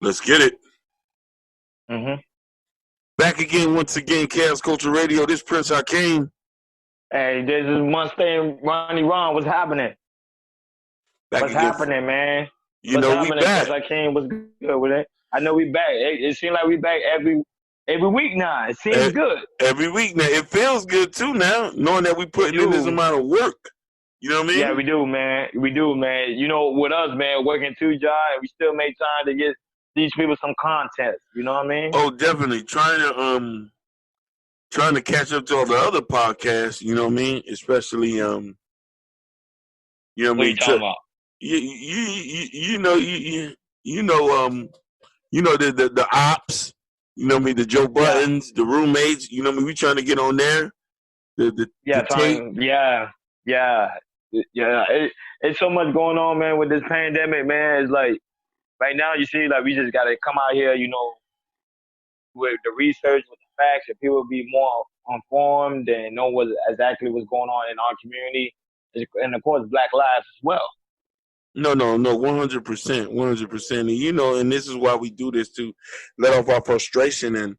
Let's get it. Mm-hmm. Back again, once again, Chaos Culture Radio. This Prince Hakeem. Hey, this is Mustang Ronnie Ron. What's happening? Back What's again. happening, man? You What's know, we happening, back. Prince Hakeem? What's good with it? I know we back. It seems like we back every week now. It seems good. Every week now. It feels good, too, now, knowing that we It putting in this do. amount of work. You know what I Yeah, mean? we do, man. We do, man. You know, with us, man, working two jobs, and we still make time to get these people some content. You know what I mean? Oh, definitely. Trying to catch up to all the other podcasts, you know what I mean? Especially, you know what I What are you mean? talking about? You know, the ops, you know what I mean? The Joe Yeah. Buttons, the roommates, you know what I mean? We trying to get on there. The Yeah, tape. yeah. It's so much going on, man, with this pandemic, man. It's like right now, you see, like we just gotta come out here, you know, with the research, with the facts, and people be more informed and know what exactly what's going on in our community, and of course, Black lives as well. No, 100%, 100%. And you know, and this is why we do this, to let off our frustration and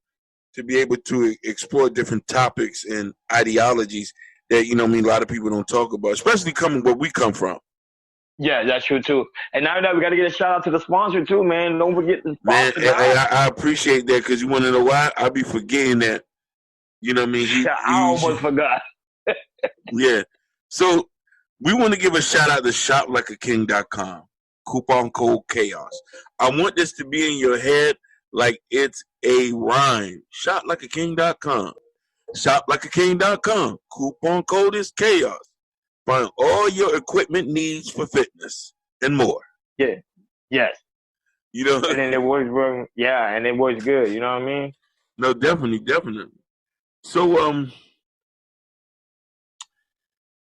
to be able to explore different topics and ideologies that, you know what I mean, a lot of people don't talk about, especially coming where we come from. Yeah, that's true too. And now that we got to get a shout out to the sponsor too, man. Don't forget the Man, sponsor and now. I appreciate that, because you want to know why? I be forgetting that, you know what I mean? I almost forgot. Yeah. So we want to give a shout out to shoplikeaking.com. Coupon code chaos. I want this to be in your head like it's a rhyme. Shoplikeaking.com. Shoplikeaking.com. Coupon code is chaos. Find all your equipment needs for fitness and more. Yeah, yes. You know? And then it works, yeah, and it works good. You know what I mean? No, definitely. So,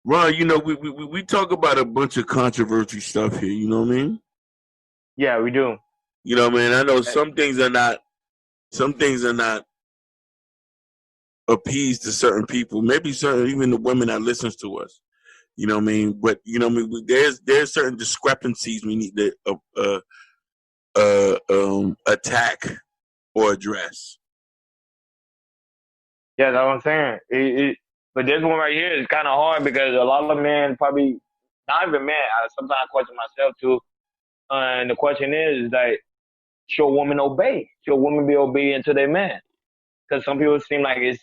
Ron, you know, we talk about a bunch of controversy stuff here. You know what I mean? Yeah, we do. You know what I mean? I know some things are not appeased to certain people. Maybe certain, even the women that listens to us. You know what I mean? But you know what I mean? There's certain discrepancies we need to attack or address. Yeah, that's what I'm saying. But this one right here is kind of hard because a lot of men probably, not even men, I sometimes question myself too. And the question is like, should a woman obey? Should a woman be obedient to their man? Because some people seem like it's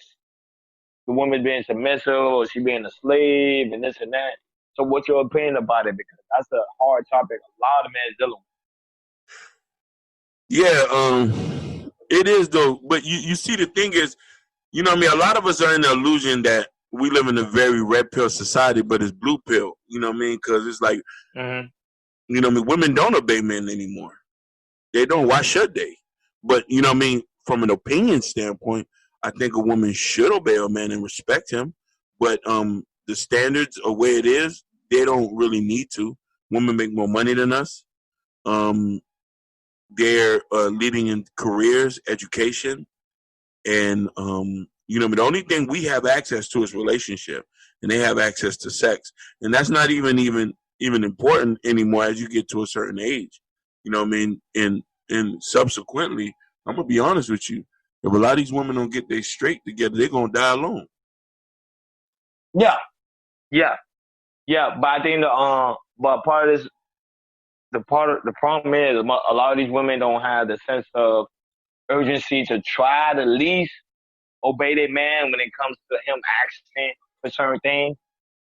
the woman being submissive or she being a slave and this and that. So what's your opinion about it? Because that's a hard topic a lot of men is dealing Yeah, it is though. But you see, the thing is, you know what I mean? A lot of us are in the illusion that we live in a very red pill society, but it's blue pill. You know what I mean? Because it's like, with. you know what I mean? Women don't obey men anymore. They don't. Why should they? But you know what I mean? From an opinion standpoint, I think a woman should obey a man and respect him. But the standards of where it is, they don't really need to. Women make more money than us. Um, they're leading in careers, education, and you know, the only thing we have access to is relationship, and they have access to sex, and that's not even important anymore as you get to a certain age. You know what I mean? And subsequently, I'm gonna be honest with you. If a lot of these women don't get their straight together, they're gonna die alone. Yeah, yeah, yeah. But I think but part of this, the problem is a lot of these women don't have the sense of urgency to try to at least obey their man when it comes to him asking for certain things.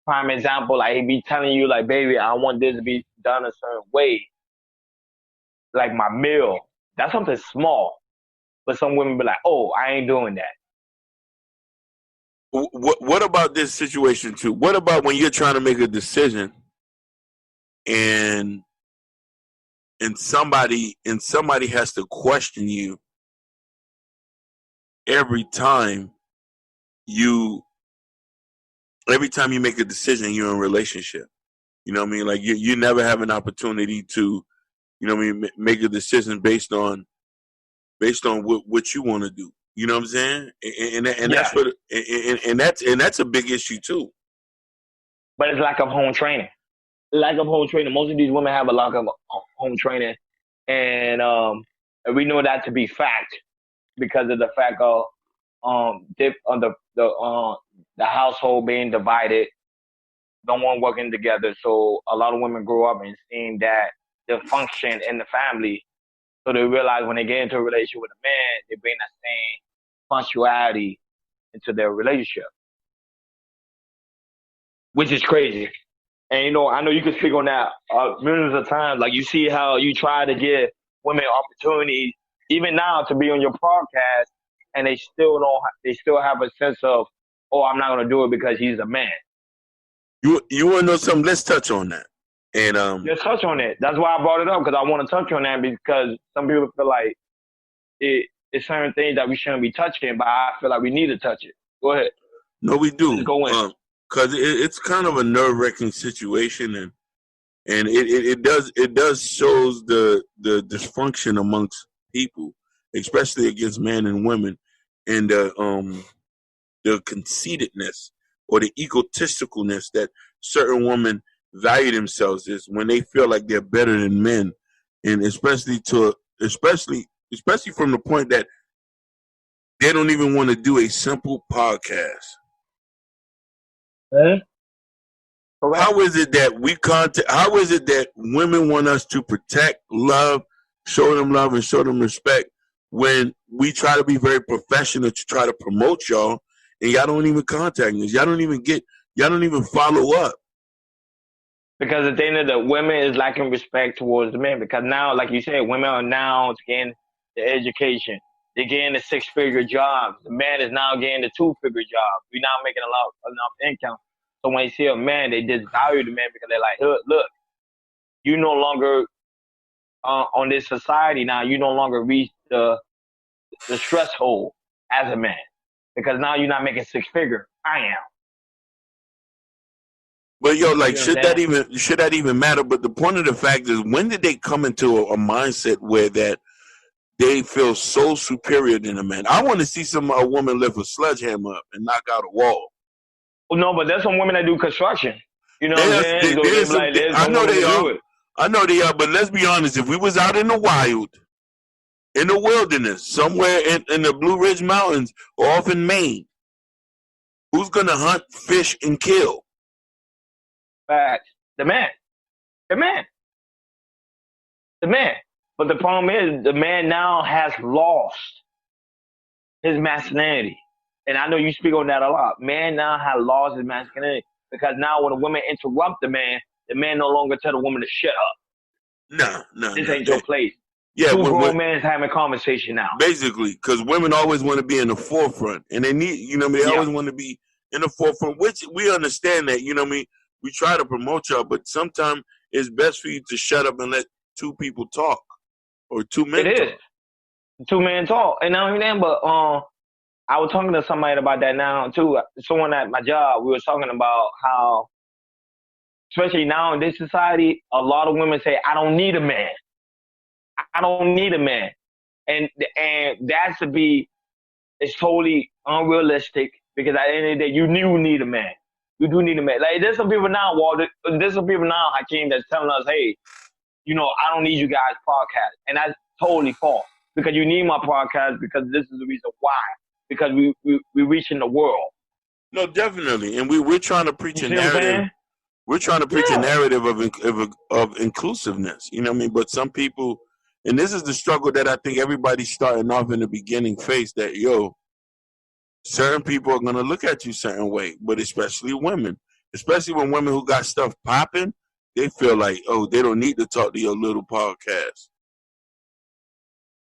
Prime example, like he be telling you, like, baby, I want this to be done a certain way, like my meal. That's something small, but some women be like, oh, I ain't doing that. What about this situation too? What about when you're trying to make a decision and somebody has to question you every time you every time you make a decision, you're in a relationship. You know what I mean? Like you never have an opportunity to, you know what I mean, make a decision based on what you want to do. You know what I'm saying? And Yeah, that's what and that's a big issue too. but it's lack of home training. Lack of home training. Most of these women have a lack of home training, and and we know that to be fact because of the fact of the household being divided, no one working together. So a lot of women grow up and seeing that dysfunction in the family. So they realize when they get into a relationship with a man, they bring that same punctuality into their relationship, which is crazy. And I know you can speak on that millions of times. Like you see how you try to give women opportunities, even now, to be on your podcast, and they still don't. They still have a sense of, oh, I'm not going to do it because he's a man. You want to know something? Let's touch on that. And let's touch on it. That's why I brought it up, because I want to touch on that, because some people feel like it's certain things that we shouldn't be touching, but I feel like we need to touch it. Go ahead. No, we do. Let's go in. Because it's kind of a nerve-wracking situation, and it does shows the dysfunction amongst people, especially against men and women, and the conceitedness or the egotisticalness that certain women value themselves is when they feel like they're better than men, and especially from the point that they don't even want to do a simple podcast. How is it that how is it that women want us to protect, love, show them love and show them respect when we try to be very professional to try to promote y'all, and y'all don't even contact us? Y'all don't even follow up. Because at the end of the women is lacking respect towards the men. Because now, like you said, women are now getting the education. They're getting the 6-figure jobs. The man is now getting the 2-figure job. We're not making enough income. So when they see a man, they disvalue the man because they're like, look, you no longer on this society now. You no longer reach the threshold as a man because now you're not making 6-figure. I am. But should that even matter? But the point of the fact is, when did they come into a mindset where that they feel so superior than a man? I want to see a woman lift a sledgehammer up and knock out a wall. Well, no, but there's some women that do construction. You know what I'm saying? I know they are. I know they are. But let's be honest. If we was out in the wild, in the wilderness, somewhere in the Blue Ridge Mountains or off in Maine, who's going to hunt, fish, and kill? Facts. The man. But the problem is, the man now has lost his masculinity. And I know you speak on that a lot. Man now has lost his masculinity because now when a woman interrupts the man no longer tell the woman to shut up. No. This ain't your place. Yeah, two grown men having a conversation now. Basically, because women always want to be in the forefront, and they need, they always want to be in the forefront. Which we understand that, we try to promote y'all, but sometimes it's best for you to shut up and let two people talk, or two men talk. It is. 2 men talk, and not only that, but I was talking to somebody about that now too. Someone at my job, we were talking about how, especially now in this society, a lot of women say, "I don't need a man. I don't need a man," and that to be is totally unrealistic because at the end of the day, you do need a man. You do need a man. Like there's some people now, Walter. There's some people now, Hakeem, that's telling us, "Hey, I don't need you guys' podcast," and that's totally false because you need my podcast because this is the reason why. Because we reaching the world. No, definitely, and we're trying to preach a narrative. We're trying to preach a narrative of inclusiveness. You know what I mean? But some people, and this is the struggle that I think everybody's starting off in the beginning face. That certain people are gonna look at you certain way, but especially women, especially when women who got stuff popping, they feel like, oh, they don't need to talk to your little podcast.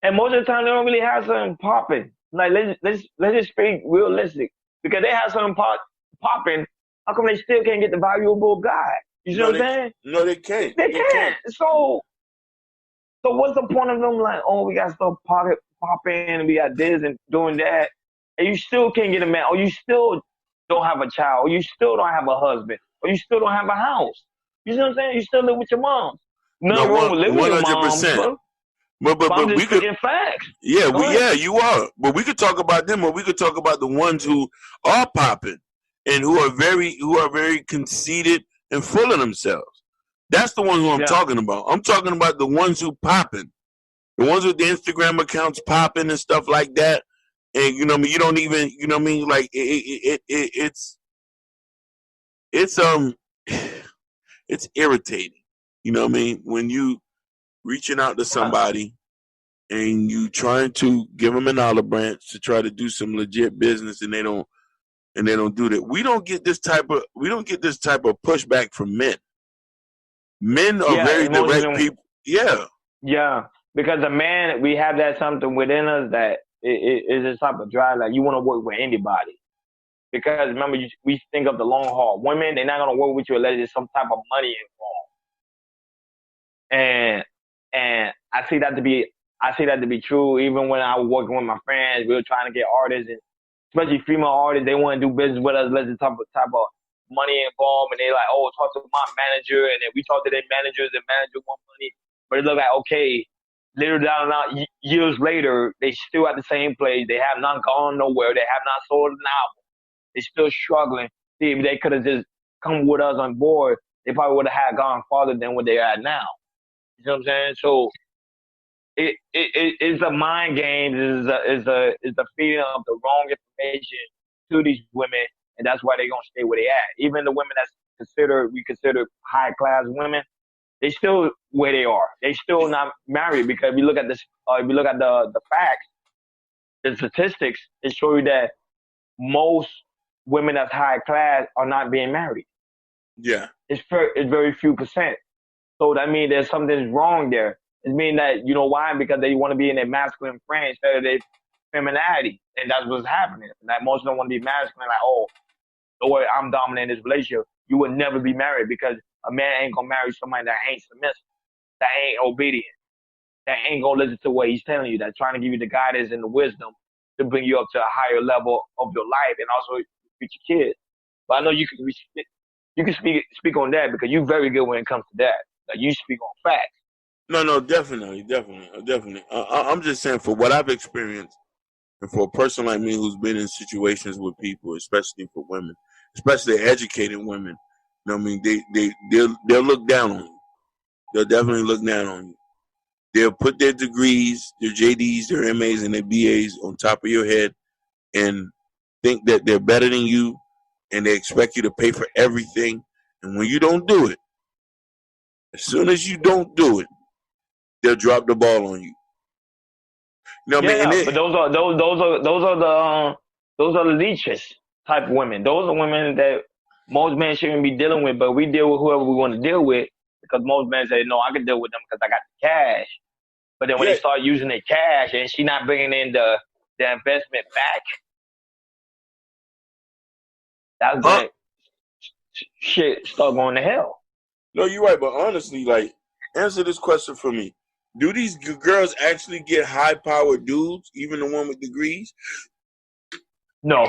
And most of the time, they don't really have something popping. Like let's just speak realistic because they have something popping. How come they still can't get the valuable guy? You see what I'm saying? No, they can't. They can't. So what's the point of them like? Oh, we got stuff popping, and we got this and doing that, and you still can't get a man, or you still don't have a child, or you still don't have a husband, or you still don't have a house. You see what I'm saying? You still live with your mom. Nothing wrong with living with your mom, 100%. But we could facts. Yeah, you are. But we could talk about them, or we could talk about the ones who are popping and who are very conceited and full of themselves. That's the ones who I'm talking about. I'm talking about the ones who popping. The ones with the Instagram accounts popping and stuff like that. And you know what I mean, you don't even, you know what I mean, like it's it's irritating. You know what I mean? When you reaching out to somebody and you trying to give them an olive branch to try to do some legit business and they don't do that. We don't get this type of pushback from men. Men are Yeah, very and most of direct them. people. Yeah. Yeah, because a man, we have that something within us that is this type of drive. Like you want to work with anybody. Because remember, we think of the long haul. Women, they're not gonna work with you unless there's some type of money involved. And I see that to be true. Even when I was working with my friends, we were trying to get artists, and especially female artists, they want to do business with us unless there's type of money involved. And they like, oh, talk to my manager, and then we talk to their managers, and manager want money. But it look like okay, little down and out, years later, they still at the same place. They have not gone nowhere. They have not sold an album. They're still struggling. See, if they could have just come with us on board, they probably would have had gone farther than what they're at now. You know what I'm saying? So it's a mind game. Is the feeding of the wrong information to these women, and that's why they're gonna stay where they at. Even the women that's we consider high class women, they still where they are. They still not married because if you look at this, if you look at the facts, the statistics, it show you that most women that's high class are not being married. Yeah. It's very few percent. So that means there's something wrong there. It means that you know why? Because they want to be in their masculine frame instead of their femininity, and that's what's happening. Like most of them want to be masculine, like oh, the way I'm dominant in this relationship, you would never be married because a man ain't gonna marry somebody that ain't submissive, that ain't obedient, that ain't gonna listen to what he's telling you, that's trying to give you the guidance and the wisdom to bring you up to a higher level of your life and also with your kids. But I know you can speak on that because you're very good when it comes to that. Like you speak on facts. No, no, definitely. I'm just saying for what I've experienced, and for a person like me who's been in situations with people, especially for women, especially educated women, you know what I mean? They'll look down on you. They'll definitely look down on you. They'll put their degrees, their JDs, their MAs, and their BAs on top of your head and think that they're better than you, and they expect you to pay for everything. And when you don't do it, as soon as you don't do it, they'll drop the ball on you. You know what I mean? And Yeah, but those are the leeches type of women. Those are women that most men shouldn't be dealing with, but we deal with whoever we want to deal with because most men say, no, I can deal with them because I got the cash. But then when yeah, they start using their cash and she not bringing in the investment back, that's huh? when shit start going to hell. No, you're right. But honestly, like, answer this question for me: do these girls actually get high-powered dudes, even the one with degrees? No,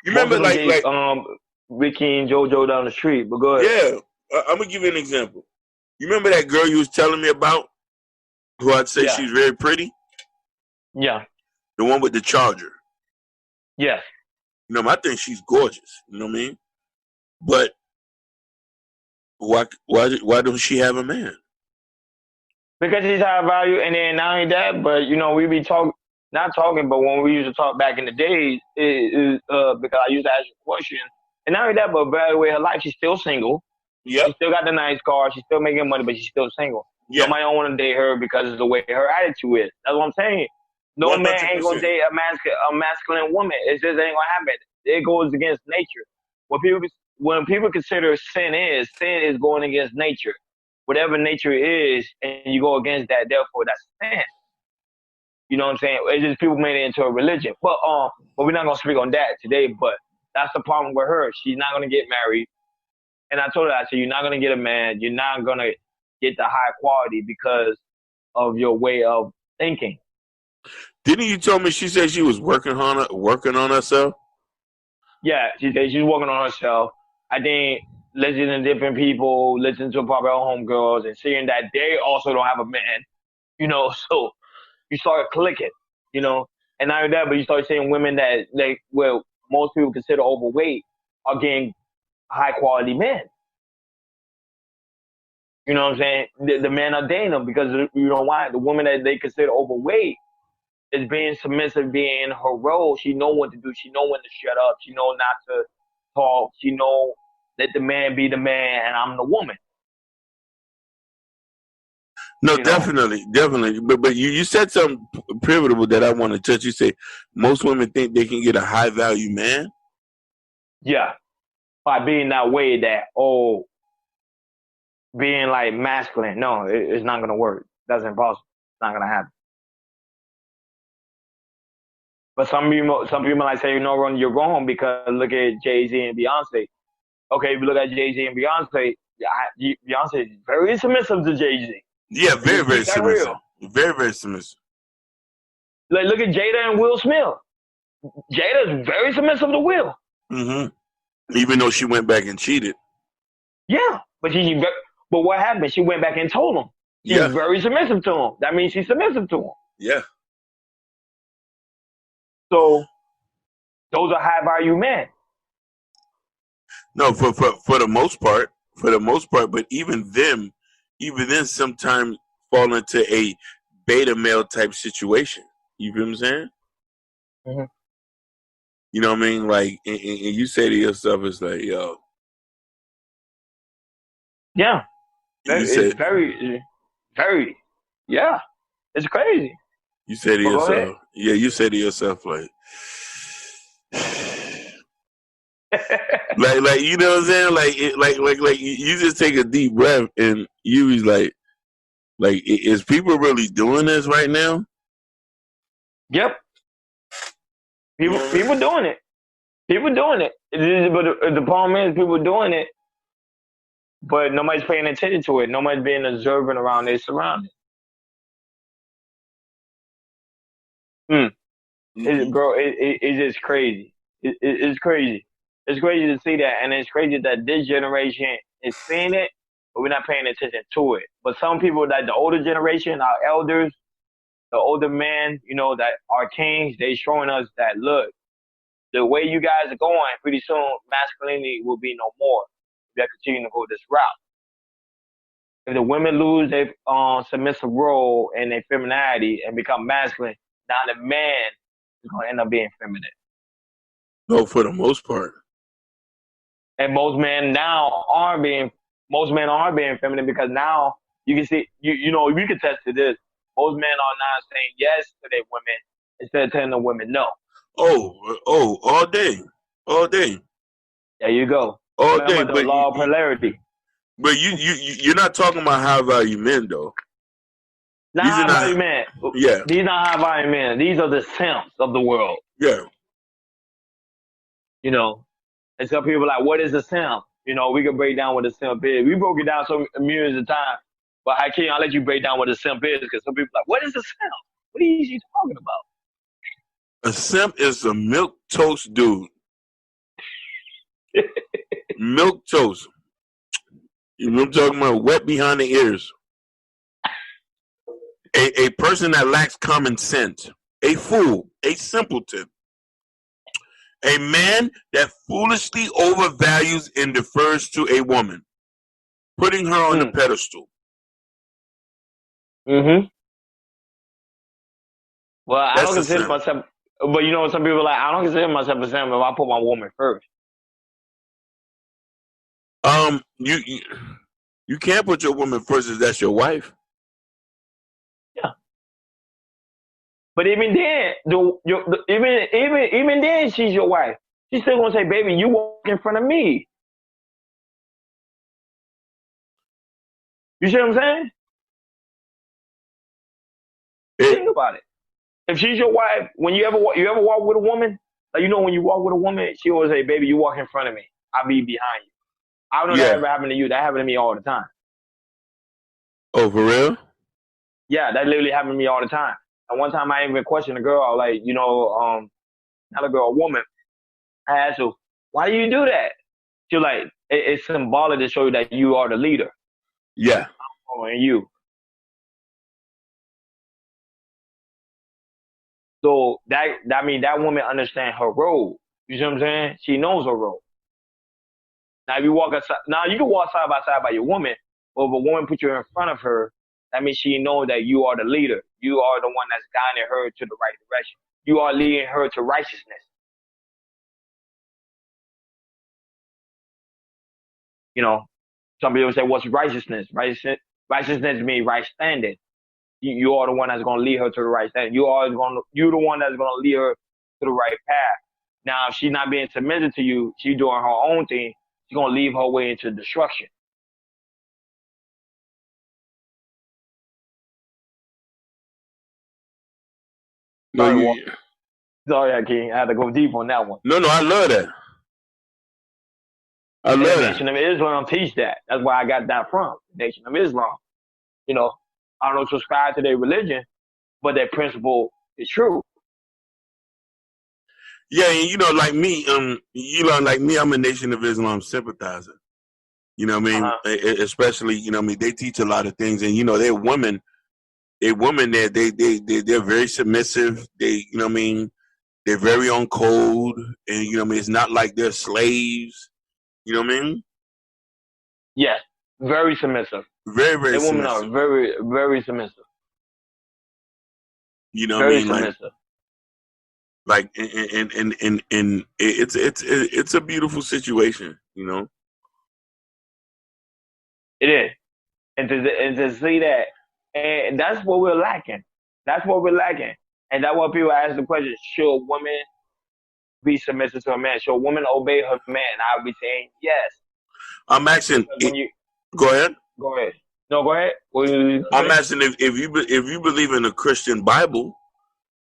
You most remember, of them get Ricky and JoJo down the street. But go ahead. yeah. I'm gonna give you an example. You remember that girl you was telling me about, who I'd say Yeah, she's very pretty, yeah, the one with the charger. yes. You know, I think she's gorgeous. You know what I mean? But why don't she have a man? Because he's high value, and then not only that, but you know, we be not talking, but when we used to talk back in the days, because I used to ask you a question, and not only that, but evaluate her life. She's still single. She Yep. still got the nice car. She's still making money, but she's still single. Yeah. Nobody don't want to date her because of the way her attitude is. That's what I'm saying. No One man hundred ain't gonna percent. date a masculine woman. It just ain't gonna happen. It goes against nature. When people consider sin is going against nature. Whatever nature is, and you go against that, therefore that's sin. You know what I'm saying? It's just people made it into a religion. But we're not gonna speak on that today. But that's the problem with her. She's not gonna get married. And I told her, I said, you're not gonna get a man. You're not gonna get the high quality because of your way of thinking. Didn't you tell me she said she was working on herself? Yeah, she said she's working on herself. I think listening to different people, listening to probably her homegirls, and seeing that they also don't have a man, you know, so you start clicking, you know. And not only that, but you start seeing women that well, most people consider overweight are getting high quality men. You know what I'm saying? The men are dating them because you know why? The woman that they consider overweight is being submissive, being in her role. She know what to do. She know when to shut up. She know not to talk. She know let the man be the man and I'm the woman. No, You know? definitely, definitely. But you said something pivotal that I want to touch. You say most women think they can get a high value man. Yeah. By being that way that, being like masculine. No, it's not gonna work. That's impossible. It's not gonna happen. But some people like say, no, Ron, you're wrong because look at Jay-Z and Beyonce. Okay, if you look at Jay-Z and Beyonce, Beyonce is very submissive to Jay-Z. Yeah, Let's very, just very keep that submissive. real. Very, very submissive. Like, look at Jada and Will Smith. Jada is very submissive to Will. Mm-hmm. Even though she went back and cheated. Yeah, but but what happened? She went back and told him. She's Yeah. very submissive to him. That means she's submissive to him. Yeah. So those are high value men. No, for the most part, but even then sometimes fall into a beta male type situation. You feel what I'm saying? Mm-hmm. You know what I mean? Like, and you say to yourself, it's like, yo. Yeah. You It's said, very, very, yeah. It's crazy. you say to But go yourself, yeah, you say to yourself, like, like, you know what I'm saying? Like, you just take a deep breath and you be like, is people really doing this right now? Yep. People doing it. People doing it. But the problem is people doing it, but nobody's paying attention to it. Nobody's being observant around their surroundings. Bro, it's just crazy. It's crazy. It's crazy to see that, and it's crazy that this generation is seeing it, but we're not paying attention to it. But some people, like the older generation, our elders, the older men, that are kings, they showing us that, look, the way you guys are going, pretty soon masculinity will be no more. We have to continue to go this route. If the women lose their submissive role and their femininity and become masculine, now the man is going to end up being feminine. No, for the most part. And most men are being feminine because now you can see, you can test to this. Most men are now saying yes to their women instead of telling the women no. Oh, all day. All day. There you go. All day. Remember the law of polarity. But you're not talking about high value men though. Not high value men. Yeah. These not high value men. These are the simps of the world. Yeah. And some people are like, what is a simp? We can break down what a simp is. We broke it down so millions of times. But Hakeem, I'll let you break down what a simp is because some people are like, what is a simp? What are you talking about? A simp is a milk toast dude. Milk toast. You know what I'm talking about? Wet behind the ears. A person that lacks common sense. A fool. A simpleton. A man that foolishly overvalues and defers to a woman, putting her on the pedestal. Mm-hmm. Well, I don't consider myself, but some people are like, I don't consider myself a simp if I put my woman first. You can't put your woman first if that's your wife. Yeah. But even then, even then, she's your wife. She's still gonna say, "Baby, you walk in front of me." You see what I'm saying? Think about it. If she's your wife, when you ever walk with a woman, like when you walk with a woman, she always say, "Baby, you walk in front of me. I'll be behind you." I don't know that ever happened to you. That happened to me all the time. Oh, for real? Yeah, that literally happened to me all the time. And one time I even questioned a girl, like, not a girl, a woman. I asked her, why do you do that? She was like, it's symbolic to show you that you are the leader. Yeah. I'm following you. So that means that woman understands her role. You see what I'm saying? She knows her role. Now if you walk outside, now you can walk side by side by your woman, Or if a woman put you in front of her, that means she knows that you are the leader. You are the one that's guiding her to the right direction. You are leading her to righteousness. You know, some people say, what's righteousness? Righteousness means right standing. You are the one that's going to lead her to the right standing. You're the one that's going to lead her to the right path. Now, if she's not being submitted to you, she's doing her own thing, she's going to leave her way into destruction. No, Sorry, King. I had to go deep on that one. No, I love that. I love the that. Nation of Islam teach that. That's where I got that from. The Nation of Islam. You know, I don't subscribe to their religion, but their principle is true. Yeah, and you know, like me, like me, I'm a Nation of Islam sympathizer. You know what I mean? Uh-huh. Especially, you know what I mean, they teach a lot of things, and you know, they're women they're very submissive. They, you know what I mean, they're very on code, and you know what I mean, it's not like they're slaves. You know what I mean? Yes, very submissive. Very, very submissive. Women are very, very submissive. You know what I mean? Submissive. Like and it's a beautiful situation, you know. It is, and to see that, and that's what we're lacking. That's what we're lacking, and that's what people ask the question: should women be submissive to a man? Should a woman obey her man? I'll be saying yes. I'm asking. Go ahead. Go ahead. No, go ahead. I'm asking if you believe in a Christian Bible,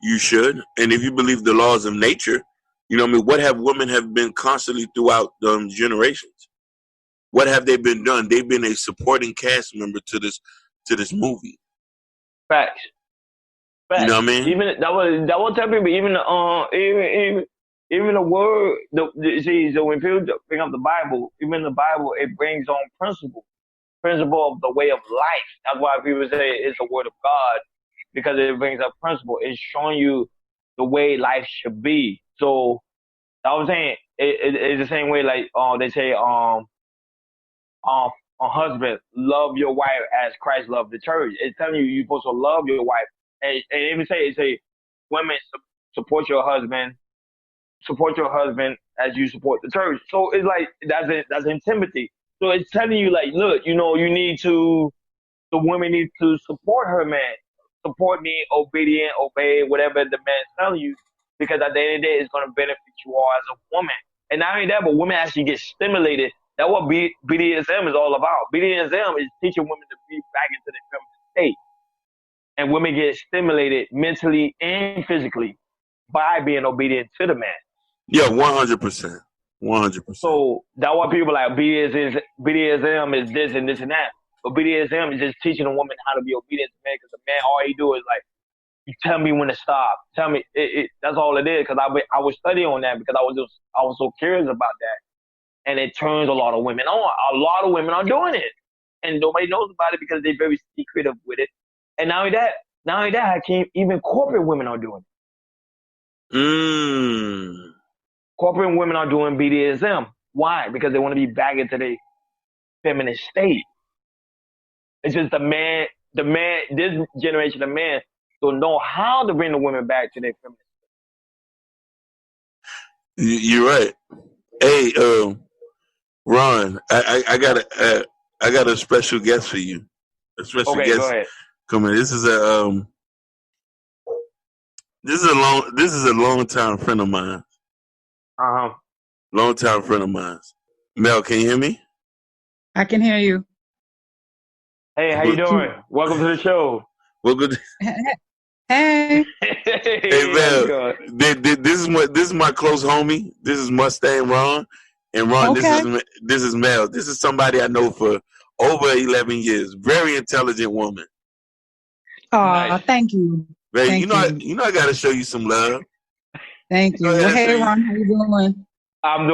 you should, and if you believe the laws of nature, you know what I mean. What have women have been constantly throughout generations? What have they been done? They've been a supporting cast member to this movie. Facts. You know what I mean? Even that was tell people even the word. See, so when people bring up the Bible, even the Bible, it brings on principle of the way of life. That's why people say it's the word of God, because it brings up principle. It's showing you the way life should be. So I was saying it's the same way like they say a husband, love your wife as Christ loved the church. It's telling you you're supposed to love your wife, and even say women support your husband as you support the church. So it's like that's in Timothy. So it's telling you like, look, you know, the women need to support her man, support me, obey whatever the man's telling you, because at the end of the day, it's going to benefit you all as a woman. And not only that, but women actually get stimulated. That's what BDSM is all about. BDSM is teaching women to be back into their feminine state. And women get stimulated mentally and physically by being obedient to the man. Yeah, 100%. 100%. So that's why people like BDSM is this and this and that. But BDSM is just teaching a woman how to be obedient to man, because the man, all he do is like, you tell me when to stop. Tell me, that's all it is. Because I was studying on that because I was so curious about that. And it turns a lot of women on. A lot of women are doing it. And nobody knows about it because they're very secretive with it. And not only that, even corporate women are doing it. Corporate women are doing BDSM. Why? Because they want to be back into their feminine state. It's just this generation of men don't know how to bring the women back to their feminine state. You're right. Hey, Ron, I got a special guest for you. A special guest. Go ahead. Come in. This is a long time friend of mine. Long time friend of mine. Mel, can you hear me? I can hear you. Hey, how you doing? Welcome to the show. Welcome. Hey. Hey, Mel. This is my close homie. This is Mustang Ron. And Ron, okay. This is Mel. This is somebody I know for over 11 years. Very intelligent woman. Oh, nice. Thank you. Very, you know I gotta show you some love. Thank you. Well, hey Ron, how you doing? I'm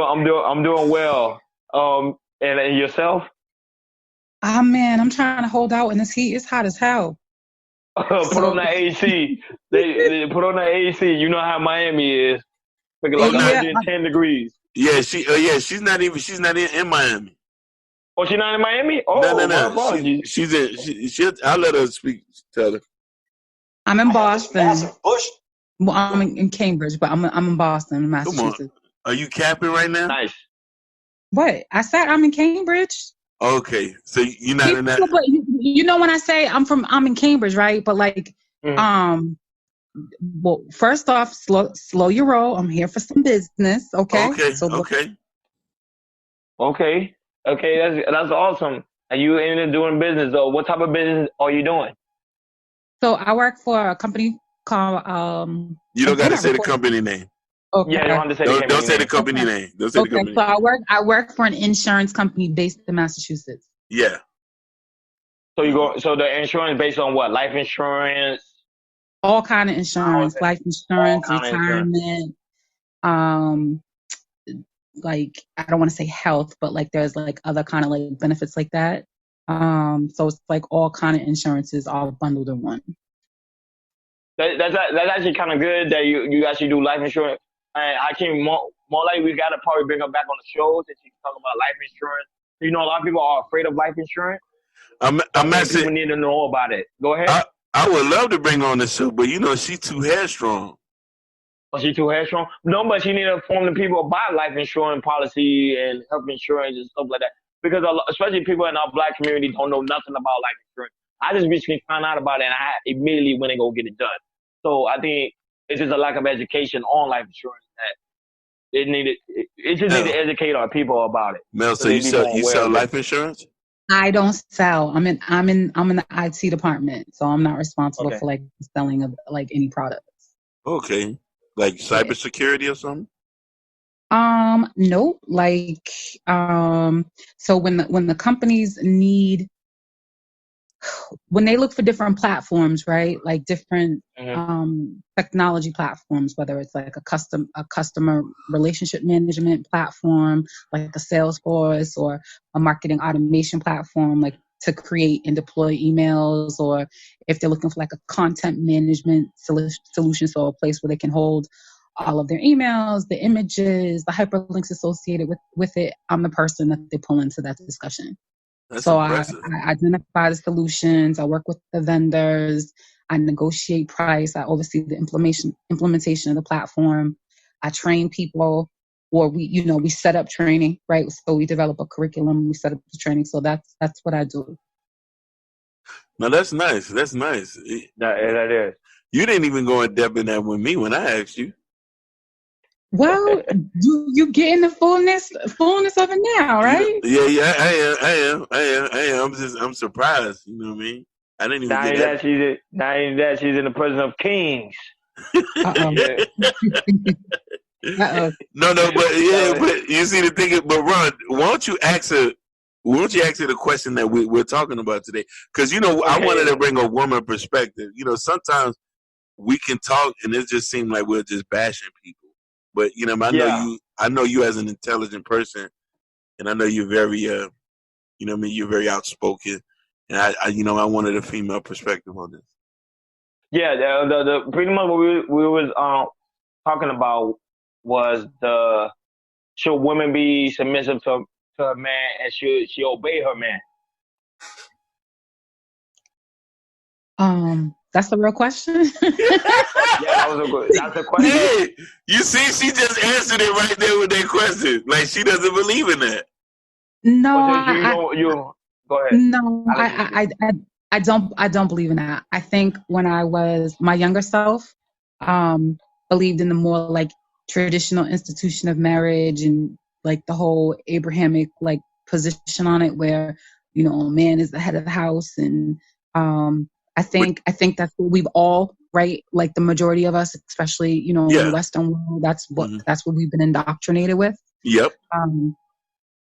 doing well. And yourself? Oh man, I'm trying to hold out in this heat. It's hot as hell. Put on the AC. they put on the AC. You know how Miami is. Like 110 degrees. Yeah, she's not in Miami. Oh, she's not in Miami? No, no, Oh, my no. apologies. She's in. I'll let her speak. Tell her. I'm in Boston. Bush. Well, I'm in Cambridge, but I'm in Boston, Come on. Massachusetts. Are you capping right now? Nice. What? I said I'm in Cambridge. Okay, so you're not in that. But when I say I'm in Cambridge, right? But like, well, first off, slow your roll. I'm here for some business, okay? Okay. That's awesome. And you ended up doing business though. What type of business are you doing? So I work for a company called You don't got to say the company name. Okay. Yeah, you don't have to say the company Don't say the company name. Don't say the company name. So I work for an insurance company based in Massachusetts. Yeah. So the insurance based on what? Life insurance? All kind of insurance, life insurance, retirement, like I don't want to say health, but like there's like other kind of like benefits like that. So it's like all kind of insurances all bundled in one. That's actually kind of good that you actually do life insurance. And I can more likely we gotta probably bring her back on the show since she can talk about life insurance. You know, a lot of people are afraid of life insurance. I'm people need to know about it. Go ahead. I would love to bring her on the show, but you know she's too headstrong. Oh, she's too headstrong? No, but she need to inform the people about life insurance policy and health insurance and stuff like that. Because especially people in our black community don't know nothing about life insurance. I just recently found out about it, and I immediately went and go get it done. So I think it's just a lack of education on life insurance that it just need to educate our people about it. Mel, so you sell life insurance? I don't sell. I'm in the IT department, so I'm not responsible for like selling of like any products. Okay, like cybersecurity or something. Nope. Like, so when the companies need, when they look for different platforms, right? Like different technology platforms, whether it's like a customer relationship management platform, like a Salesforce, or a marketing automation platform, like to create and deploy emails, or if they're looking for like a content management solution, so a place where they can hold all of their emails, the images, the hyperlinks associated with it, I'm the person that they pull into that discussion. That's so impressive. I identify the solutions, I work with the vendors, I negotiate price, I oversee the implementation of the platform, I train people, or we set up training, right? So we develop a curriculum, we set up the training. So that's what I do. No, that's nice. That's nice. That is. You didn't even go in depth in that with me when I asked you. Well, you getting the fullness of it now, right? Yeah, I am. I'm surprised. You know what I mean? I didn't even get that. Not even that she's in the presence of kings. No, but you see the thing. But Ron, why don't you ask her the question that we're talking about today? Because I wanted to bring a woman perspective. Sometimes we can talk and it just seems like we're just bashing people. But I know you as an intelligent person, and I know you're very, you're very outspoken, and I wanted a female perspective on this. Yeah, the pretty much what we was talking about was should women be submissive to a man, and should she obey her man? That's the real question. Yeah, that's the question. Hey, you see, she just answered it right there with that question. Like she doesn't believe in that. No, go ahead. No, I don't believe in that. I think when I was my younger self, believed in the more like traditional institution of marriage and like the whole Abrahamic like position on it, where a man is the head of the house, and I think that's what we've all, right, like the majority of us, especially in the Western world, that's what we've been indoctrinated with. Yep.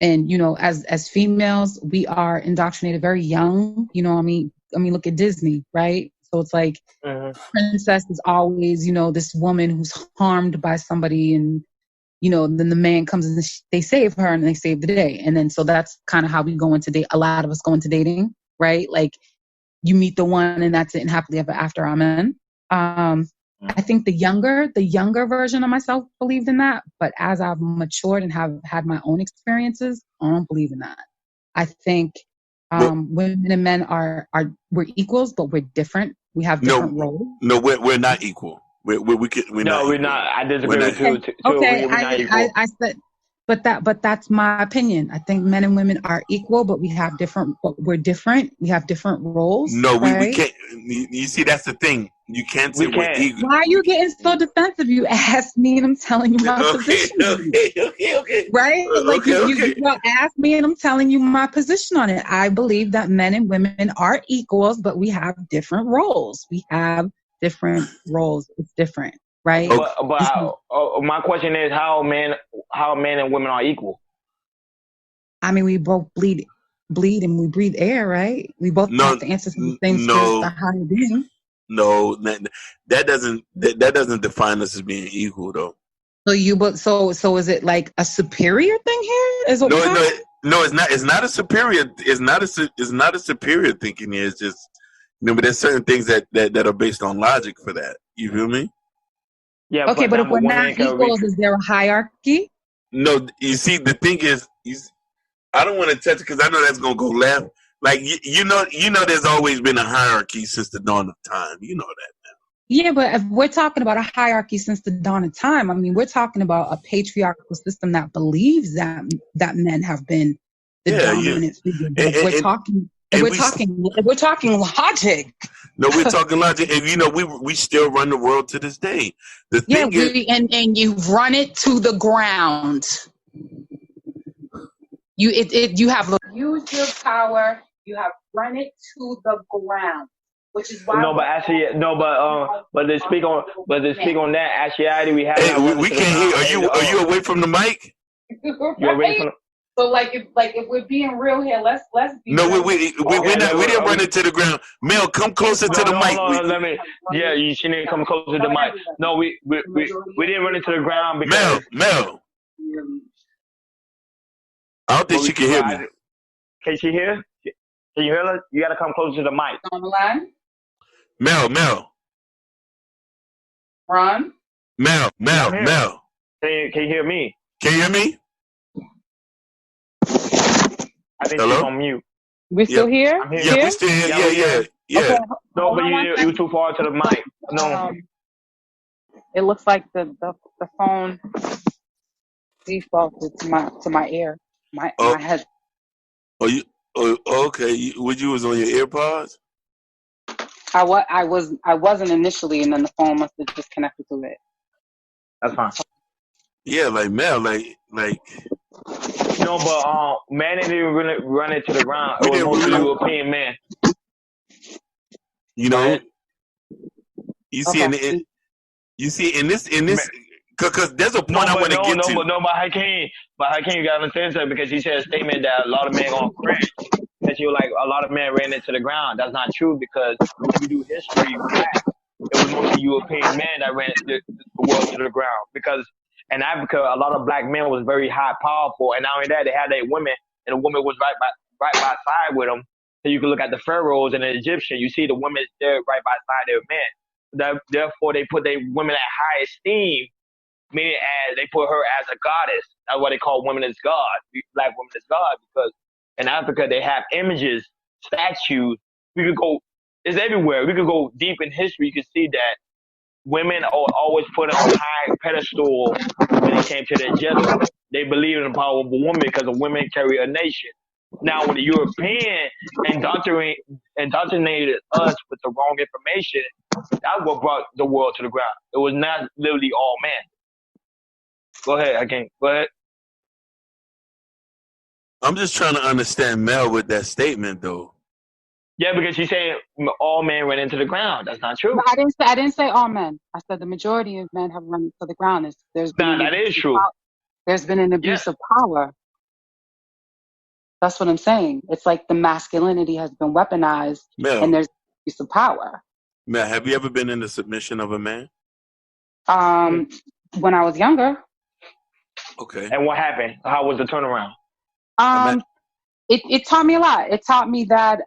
And as females, we are indoctrinated very young. I mean, look at Disney, right? So it's like princess is always this woman who's harmed by somebody, and then the man comes and they save her and they save the day. And then so that's kind of how we go into date. A lot of us go into dating, right? Like you meet the one and that's it, and happily ever after. Amen. I think the younger version of myself believed in that, but as I've matured and have had my own experiences, I don't believe in that. I think But women and men we're equals, but we're different. We have no, different roles. no, we're not equal. We're No, not we're equal. not. I We're disagree not with equal. you Okay, too. okay. We're not equal. I said, but that's my opinion. I think men and women are equal, but we're different. We have different roles, No, we right? can't. You see, that's the thing. You can't say We we're can't. equal. Why are you getting so defensive? You asked me and I'm telling you my Okay, position on it. okay. Right? Like Okay. you asked me and I'm telling you my position on it. I believe that men and women are equals, but we have different roles. We have different roles. It's different, right? Okay. But my question is how men and women are equal. I mean, we both bleed and we breathe air, right? We both No, have to answer to the same spirit, the no, higher being. no. That doesn't define us as being equal, though. So is it like a superior thing here? Is what we're No, talking no, about? no. It's not. It's not a superior. It's not a superior thinking. It's just but there's certain things that are based on logic for that. You feel me? Yeah, for Okay, but if example, we're not women can reach. equals, is there a hierarchy? No, you see, the thing is, I don't want to touch it because I know that's gonna go left. Like you know, there's always been a hierarchy since the dawn of time. You know that. Yeah, but if we're talking about a hierarchy since the dawn of time, I mean, we're talking about a patriarchal system that believes that men have been the Yeah, you dominant figure. But and and, and we if we're talking logic, no, we're talking logic, and we still run the world to this day. The yeah, thing is, and you've run it to the ground. You have used your power. You have run it to the ground, which is why. No, but actually, no, but they speak on that. Actuality, we have hey, not run we into the can't hear. ground. And Are you away from the mic? you away from? So if we're being real here, let's be No, real. we're not. We didn't run it to the ground. Mel, come closer to the No, mic. hold on, let me. Yeah, you shouldn't come closer to the mic. No, we didn't run into the ground because. Mel. I don't think she can hear me. Can she hear? Can you hear her? You gotta come closer to the mic. On the line, Mel. Ron. Mel. Can you hear me? Can you hear me? I think Hello? she's on mute. We're still here? I'm here. Yeah, we still here. Yeah. Okay, no, but you're too far to the mic. No. It looks like the phone defaulted to my ear, my head. Oh, you. Oh, okay. You was on your AirPods? I wasn't initially, and then the phone must have disconnected to it. That's fine. Yeah, like Mel, like. No, but man didn't even run it to the ground. It was mostly European men. You know, you see Okay. you see in this because there's a point I want to get to. But Hakeem, you gotta understand something because he said a statement that a lot of men gonna cringe. That you like a lot of men ran into the ground. That's not true because if you do history back, it was mostly European men that ran the world to the ground. Because in Africa, a lot of black men was very high, powerful, and not only that, they had their women, and the woman was right by side with them. So you can look at the pharaohs and the Egyptians. You see the women there right by side their men. Therefore, they put their women at high esteem, meaning as they put her as a goddess. That's what they call women as God, black women as God, because in Africa they have images, statues. We could go, it's everywhere. We could go deep in history. You can see that women are always put on a high pedestal when it came to their gender. They believe in the power of a woman because a woman carry a nation. Now, when the European indoctrinated us with the wrong information, that's what brought the world to the ground. It was not literally all men. Go ahead, Hakeem. Go ahead. I'm just trying to understand Mel with that statement, though. Yeah, because she's saying all men ran into the ground. That's not true. No, I didn't say all men. I said the majority of men have run to the ground. That is true. There's been an abuse of power. That's what I'm saying. It's like the masculinity has been weaponized, and there's abuse of power. Mel, have you ever been in the submission of a man? When I was younger. Okay. And what happened? How was the turnaround? It taught me a lot. It taught me that,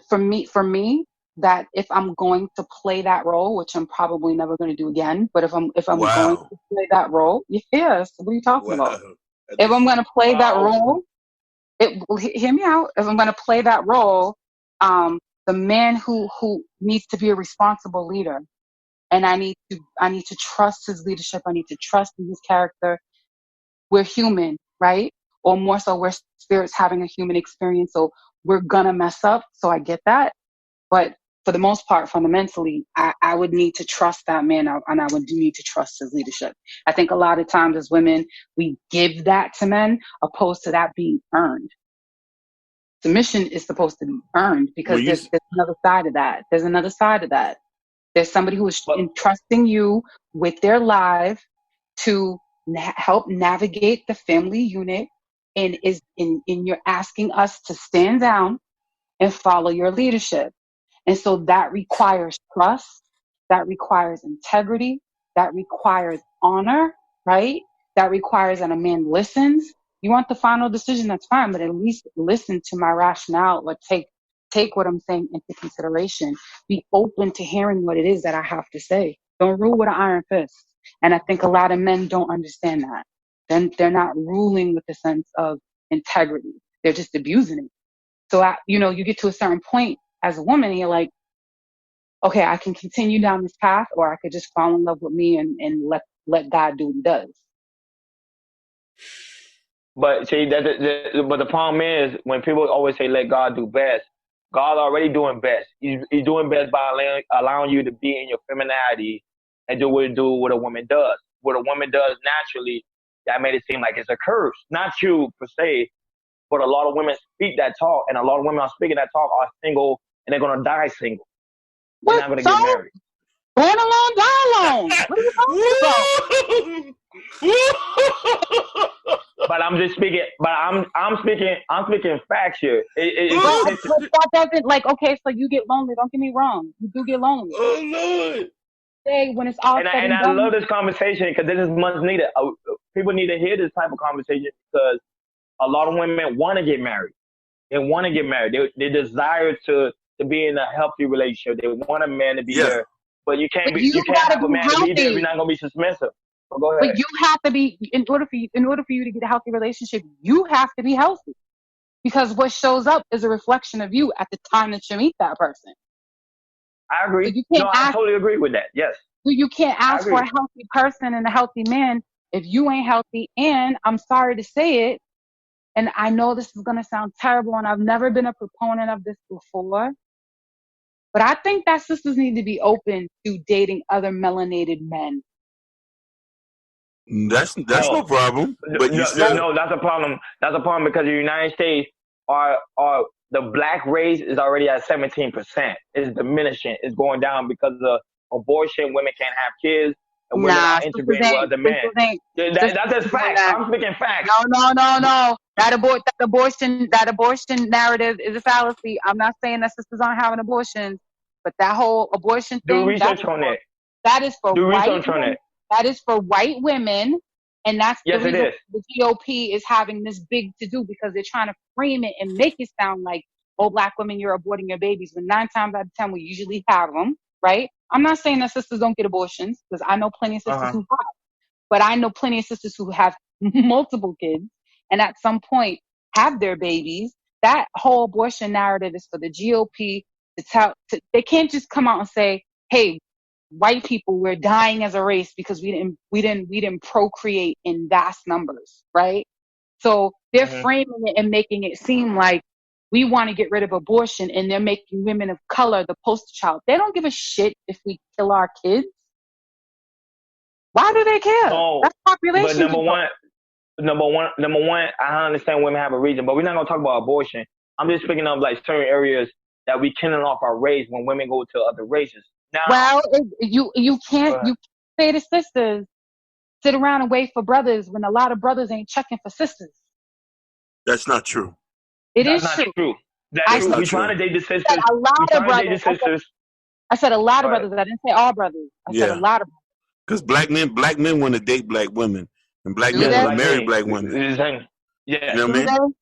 for me, that if I'm going to play that role, which I'm probably never going to do again, but if I'm going to play that role, yes. What are you talking about? If I'm going to play that role, hear me out. If I'm going to play that role, the man who needs to be a responsible leader, and I need to trust his leadership. I need to trust in his character. We're human, right? Or more so, we're spirits having a human experience. So we're gonna mess up. So I get that. But for the most part, fundamentally, I would need to trust that man, and I would need to trust his leadership. I think a lot of times as women, we give that to men opposed to that being earned. Submission is supposed to be earned because there's another side of that. There's another side of that. There's somebody who is entrusting you with their life to help navigate the family unit, and you're asking us to stand down and follow your leadership. And so that requires trust, that requires integrity, that requires honor, right? That requires that a man listens. You want the final decision, that's fine, but at least listen to my rationale, or take what I'm saying into consideration. Be open to hearing what it is that I have to say. Don't rule with an iron fist. And I think a lot of men don't understand that. Then they're not ruling with a sense of integrity. They're just abusing it. So, you get to a certain point as a woman and you're like, okay, I can continue down this path, or I could just fall in love with me and let God do what he does. But see, but the problem is when people always say let God do best, God already doing best. He's doing best by allowing you to be in your femininity and do what a woman does. What a woman does naturally, that made it seem like it's a curse. Not you per se, but a lot of women speak that talk, and a lot of women are speaking that talk are single, and they're gonna die single. They're not gonna get married. Born alone, die alone. What are you talking about? But I'm just speaking. But I'm speaking facts here. That doesn't, like, okay, so you get lonely. Don't get me wrong. You do get lonely. Oh Lord. When it's all said and done. I love this conversation because this is much needed. People need to hear this type of conversation because a lot of women want to get married. They want to get married. They desire to be in a healthy relationship. They want a man to be there. But you can't have a man to be there if you're not gonna be submissive. So go ahead. But you have to be, in order for you to get a healthy relationship, you have to be healthy. Because what shows up is a reflection of you at the time that you meet that person. I agree. So I totally agree with that. Yes. You can't ask for a healthy person and a healthy man if you ain't healthy. And I'm sorry to say it, and I know this is going to sound terrible, and I've never been a proponent of this before, but I think that sisters need to be open to dating other melanated men. That's no problem. But no, that's a problem. That's a problem because the United States the black race is already at 17%. It's diminishing. It's going down because of abortion. Women can't have kids, and women are integrating with other men. That's just facts. I'm speaking facts. No. That abortion narrative is a fallacy. I'm not saying that sisters aren't having abortions, but that whole abortion thing. Do research on it. That is for white women. That is for white women, and that's the reason the GOP is having this big to do, because they're trying to frame it and make it sound like, oh, black women, you're aborting your babies. When 9 times out of 10 we usually have them, right? I'm not saying that sisters don't get abortions, because I know plenty of sisters who have, but I know plenty of sisters who have multiple kids and at some point have their babies. That whole abortion narrative is for the GOP they can't just come out and say, hey, white people, we're dying as a race because we didn't procreate in vast numbers, right? So they're framing it and making it seem like we want to get rid of abortion, and they're making women of color the poster child. They don't give a shit if we kill our kids. Why do they care? That's population. But number one, I understand women have a reason, but we're not gonna talk about abortion. I'm just picking up like certain areas that we killing off our race when women go to other races. Now, well, you can't say to sisters, sit around and wait for brothers when a lot of brothers ain't checking for sisters. That's not true. That's not true. That's true. We're trying to date the sisters. A lot of brothers. I said a lot of brothers. I didn't say all brothers. I said a lot of brothers. Because black men want to date black women, and black men want to marry black women. Yeah. You know what I mean?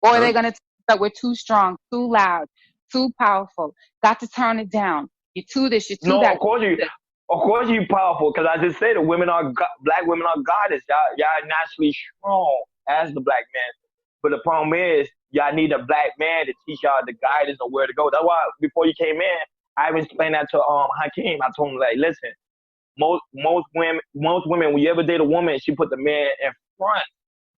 Or are they going to tell us that we're too strong, too loud, too powerful, got to turn it down. You're too this, you're too that. Of course you. Of course, you powerful because I just said it. Black women are goddess. Y'all are naturally strong as the black man. But the problem is, y'all need a black man to teach y'all the guidance of where to go. That's why before you came in, I even explained that to Hakeem. I told him like, listen, most women, when you ever date a woman, she put the man in front.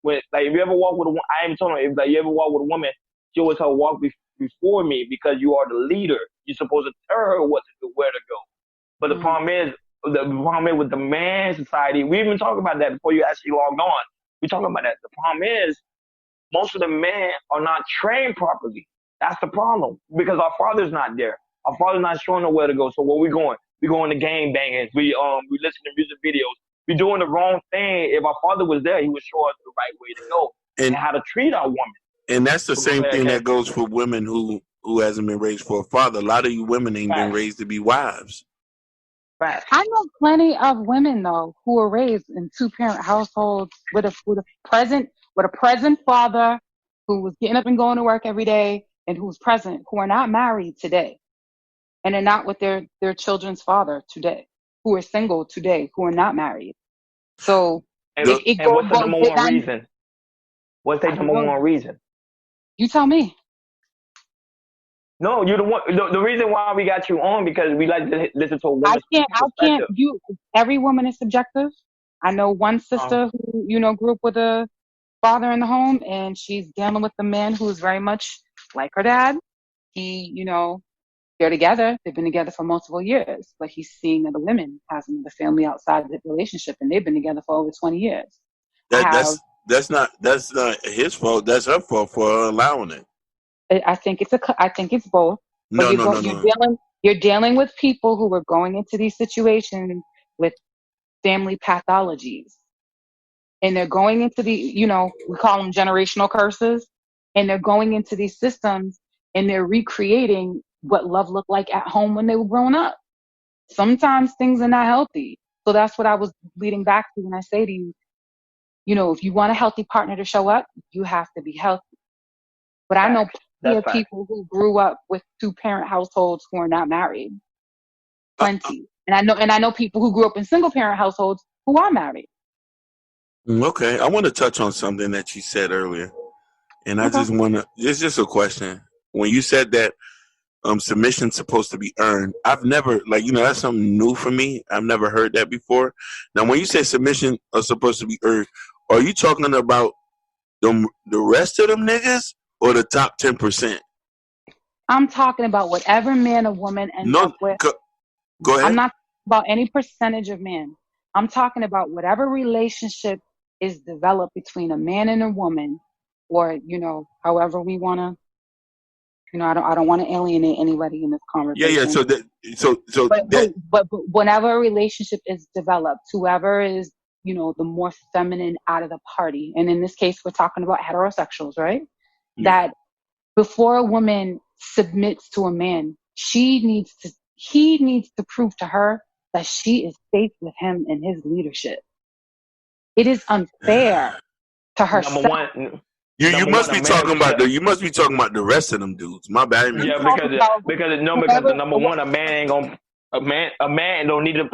When like if you ever walk with a woman, I even told her if like you ever walk with a woman, she always tell her walk before me because you are the leader. You're supposed to tell her what to do, where to go. But the problem is with the man society. We even talked about that before you actually logged on. We talking about that. The problem is most of the men are not trained properly. That's the problem because our father's not there. Our father's not showing them where to go. So where we going? We going to game banging. We listen to music videos. We doing the wrong thing. If our father was there, he would show us the right way to go and how to treat our woman. And that's the So go same ahead, thing okay? that goes for women who hasn't been raised for a father. A lot of you women ain't been Facts. raised to be wives. Facts. I know plenty of women though who were raised in 2-parent households with a present father who was getting up and going to work every day and who's present, who are not married today and are not with their children's father today, who are single today, who are not married. So And The it and goes what's the both. number one reason? What's the I don't number know. one reason? You tell me. No, you're the one. The reason why we got you on because we like to listen to a woman's I can't, perspective. every woman is subjective. I know one Um, sister who, grew up with a father in the home and she's dealing with a man who's very much like her dad. He, they're together. They've been together for multiple years, but he's seeing other women, has another family outside of the relationship, and they've been together for over 20 years. I that have, that's not his fault. That's her fault for allowing it. I think it's both, but No, no, no, no. you're dealing with people who are going into these situations with family pathologies, and they're going into we call them generational curses, and they're going into these systems and they're recreating what love looked like at home when they were growing up. Sometimes things are not healthy. So that's what I was leading back to when I say to you, if you want a healthy partner to show up, you have to be healthy. But I know facts. plenty That's of facts. people who grew up with 2-parent households who are not married. Uh, Plenty. And I know people who grew up in single parent households who are married. okay, I want to touch on something that you said earlier, and I Okay. just want to. It's just a question. When you said that submission's supposed to be earned, I've never that's something new for me. I've never heard that before. Now, when you say submission are supposed to be earned, are you talking about the rest of them niggas or the top 10%? I'm talking about whatever man or woman ends No, up with. go I'm ahead. not about any percentage of men. I'm talking about whatever relationship is developed between a man and a woman, or however we want to. I don't want to alienate anybody in this Yeah, yeah. conversation. So that, so But that, whenever a relationship is developed, whoever is the more feminine out of the party, and in this case, we're talking about heterosexuals, right? yeah. That before a woman submits to a man, he needs to prove to her that she is safe with him and his leadership. It is unfair to Number herself. one, You number must one, a be man talking about should. the rest of them dudes. My bad. I didn't mean I'm to Yeah, cut you. talking about because whoever. the number one, a man ain't gonna a man don't need to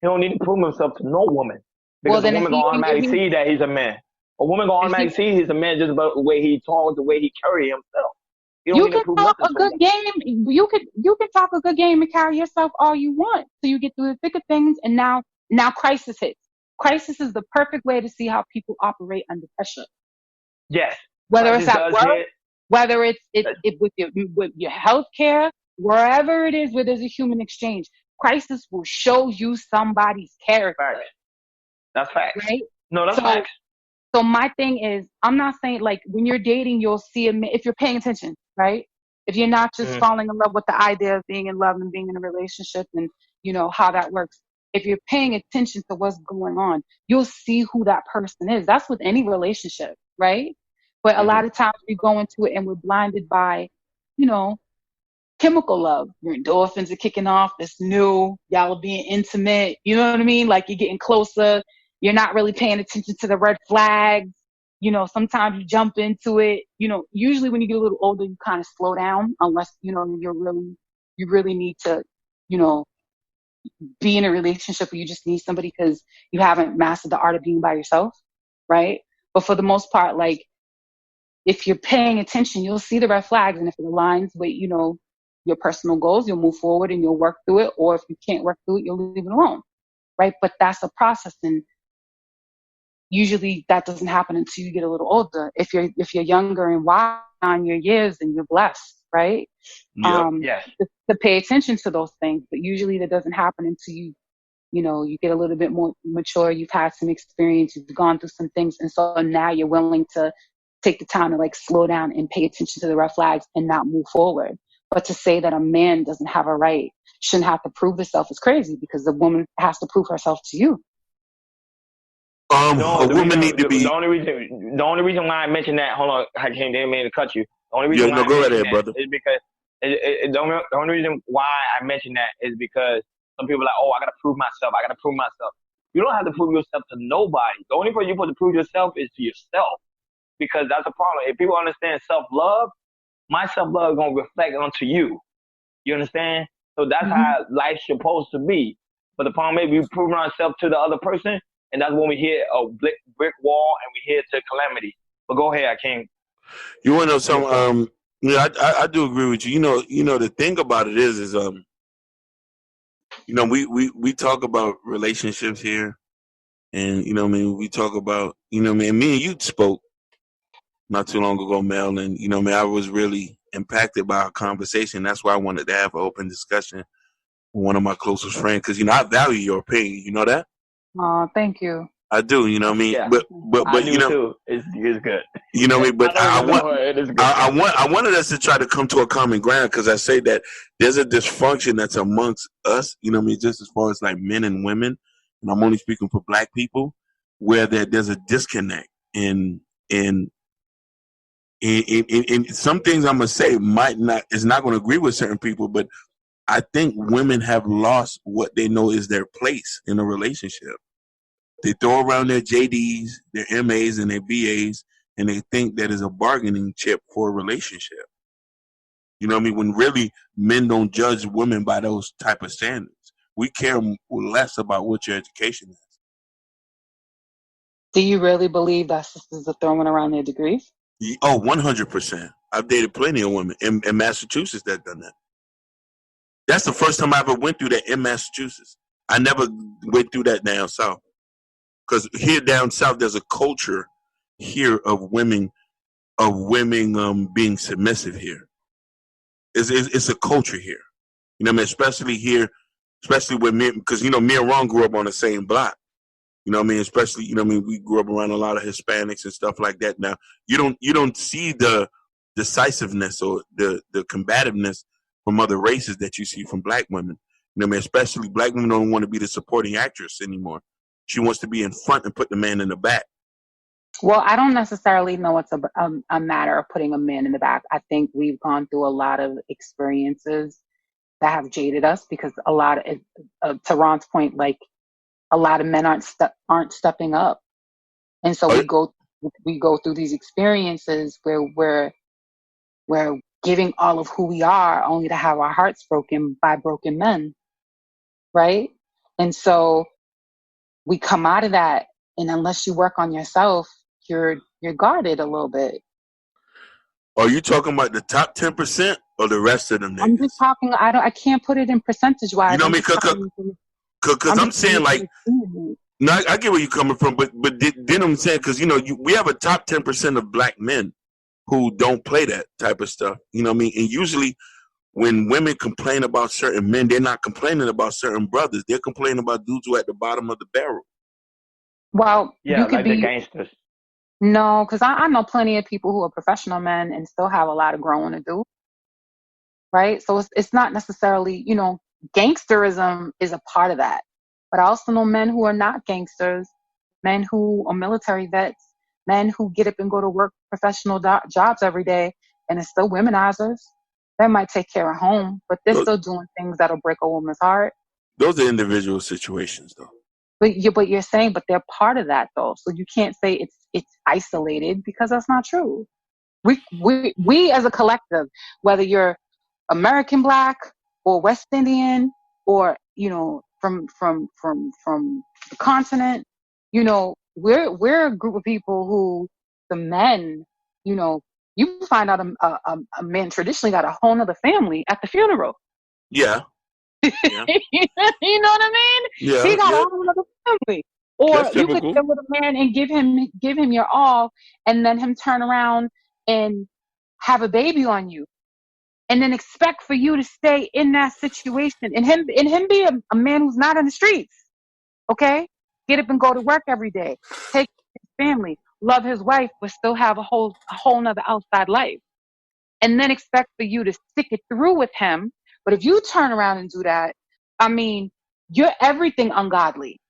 he don't need to prove himself to no woman Well, because a then woman gonna automatically see that he's a man. A woman gonna if he, automatically see he's a man just about the way he talks, the way he carry himself. He don't you need to can prove talk nothing a to a good woman. game. You can talk a good game and carry yourself all you want. So you get through the thick of things, and now crisis hits. Crisis is the perfect way to see how people operate under pressure. Yes, Whether it's crisis at does work, hit. whether it's Uh, with your health care, wherever it is where there's a human exchange, crisis will show you somebody's character, Facts. That's facts. right? No, that's So facts. so my thing is, I'm not saying like when you're dating, you'll see if you're paying attention, right? If you're not just Mm-hmm. falling in love with the idea of being in love and being in a relationship and how that works. If you're paying attention to what's going on, you'll see who that person is. That's with any relationship, right? But a Mm-hmm. lot of times we go into it and we're blinded by, you know, chemical love. Your endorphins are kicking off. It's new. Y'all are being intimate. You know what I mean? Like you're getting closer. You're not really paying attention to the red flags. Sometimes you jump into it. Usually when you get a little older, you kind of slow down unless, you really need to, you know, be in a relationship where you just need somebody because you haven't mastered the art of being by yourself, right? But for the most part, like, if you're paying attention, you'll see the red flags, and if it aligns with, your personal goals, you'll move forward and you'll work through it. Or if you can't work through it, you'll leave it alone, right? But that's a process, and usually that doesn't happen until you get a little older. If you're younger and wise on your years, then you're blessed, right? Yep. Yes. To pay attention to those things. But usually that doesn't happen until you get a little bit more mature, you've had some experience, you've gone through some things, and so now you're willing to take the time to like slow down and pay attention to the red flags and not move forward. But to say that a man doesn't have a right, shouldn't have to prove himself, is crazy, because the woman has to prove herself to you. A woman need to be. The only reason why I mentioned that. Hold on, I didn't mean to cut you. The only reason why go I right mentioned ahead, brother. is because the only reason why I mentioned that is because some people are like, oh, I gotta prove myself. I gotta prove myself. You don't have to prove yourself to nobody. The only person you're supposed to prove yourself is to yourself, because that's the problem. If people understand self-love, my self-love is gonna reflect onto you. You understand? So that's how life's supposed to be. But the problem is we proving ourselves to the other person, and that's when we hit a brick wall and we hit to calamity. But go ahead, King. You want to know some? Yeah, I do agree with you. The thing about it is we talk about relationships here, and we talk about me and you spoke not too long ago, Mel, and I was really impacted by our conversation. That's why I wanted to have an open discussion with one of my closest friends, because I value your opinion. You know that? Oh, thank you. I do. You know what I mean? Yeah. But I do too. It's good. You know what I mean? But I wanted us to try to come to a common ground, because I say that there's a dysfunction that's amongst us, just as far as like men and women, and I'm only speaking for black people, where there's a disconnect. And some things I'm going to say is not going to agree with certain people, but I think women have lost what they know is their place in a relationship. They throw around their JDs, their MAs, and their BAs, and they think that is a bargaining chip for a relationship. You know what I mean? When really men don't judge women by those type of standards. We care less about what your education is. Do you really believe that sisters are throwing around their degrees? Oh, 100%. I've dated plenty of women in Massachusetts that done that. That's the first time I ever went through that in Massachusetts. I never went through that down south. Because here down south, there's a culture here of women being submissive here. It's a culture here. You know what I mean? Especially here, especially with me, because, me and Ron grew up on the same block. You know what I mean? Especially, we grew up around a lot of Hispanics and stuff like that. Now, you don't see the decisiveness or the combativeness from other races that you see from black women. You know what I mean? Especially black women don't want to be the supporting actress anymore. She wants to be in front and put the man in the back. Well, I don't necessarily know it's a matter of putting a man in the back. I think we've gone through a lot of experiences that have jaded us, because a lot of, to Ron's point, like, a lot of men aren't stepping up, and so we go through these experiences where we're giving all of who we are, only to have our hearts broken by broken men, right? And so we come out of that, and unless you work on yourself, you're guarded a little bit. Are you talking about the top 10% or the rest of them niggas? I'm just talking. I can't put it in percentage wise. You know what I mean? Because I'm saying, like, no, I get where you're coming from, but then I'm saying, because we have a top 10% of black men who don't play that type of stuff. You know what I mean? And usually, when women complain about certain men, they're not complaining about certain brothers. They're complaining about dudes who are at the bottom of the barrel. Well, yeah, you could like be the gangsters. No, because I know plenty of people who are professional men and still have a lot of growing to do, right? So it's not necessarily, gangsterism is a part of that. But I also know men who are not gangsters, men who are military vets, men who get up and go to work professional jobs every day, and it's still womenizers. They might take care of home, but they're still doing things that'll break a woman's heart. Those are individual situations, though. But you're saying, but they're part of that, though. So you can't say it's isolated, because that's not true. We as a collective, whether you're American Black or West Indian or from the continent. You know, we're a group of people who the men, you know, you find out a man traditionally got a whole nother family at the funeral. Yeah. You know what I mean? Yeah. He got Yeah. a whole nother family. Or That's you could typical. deal with a man and give him your all, and then him turn around and have a baby on you, and then expect for you to stay in that situation, and him be a man who's not in the streets. Okay, get up and go to work every day, take his family, love his wife, but still have a whole nother outside life, and then expect for you to stick it through with him. But if you turn around and do that, I mean, you're everything ungodly.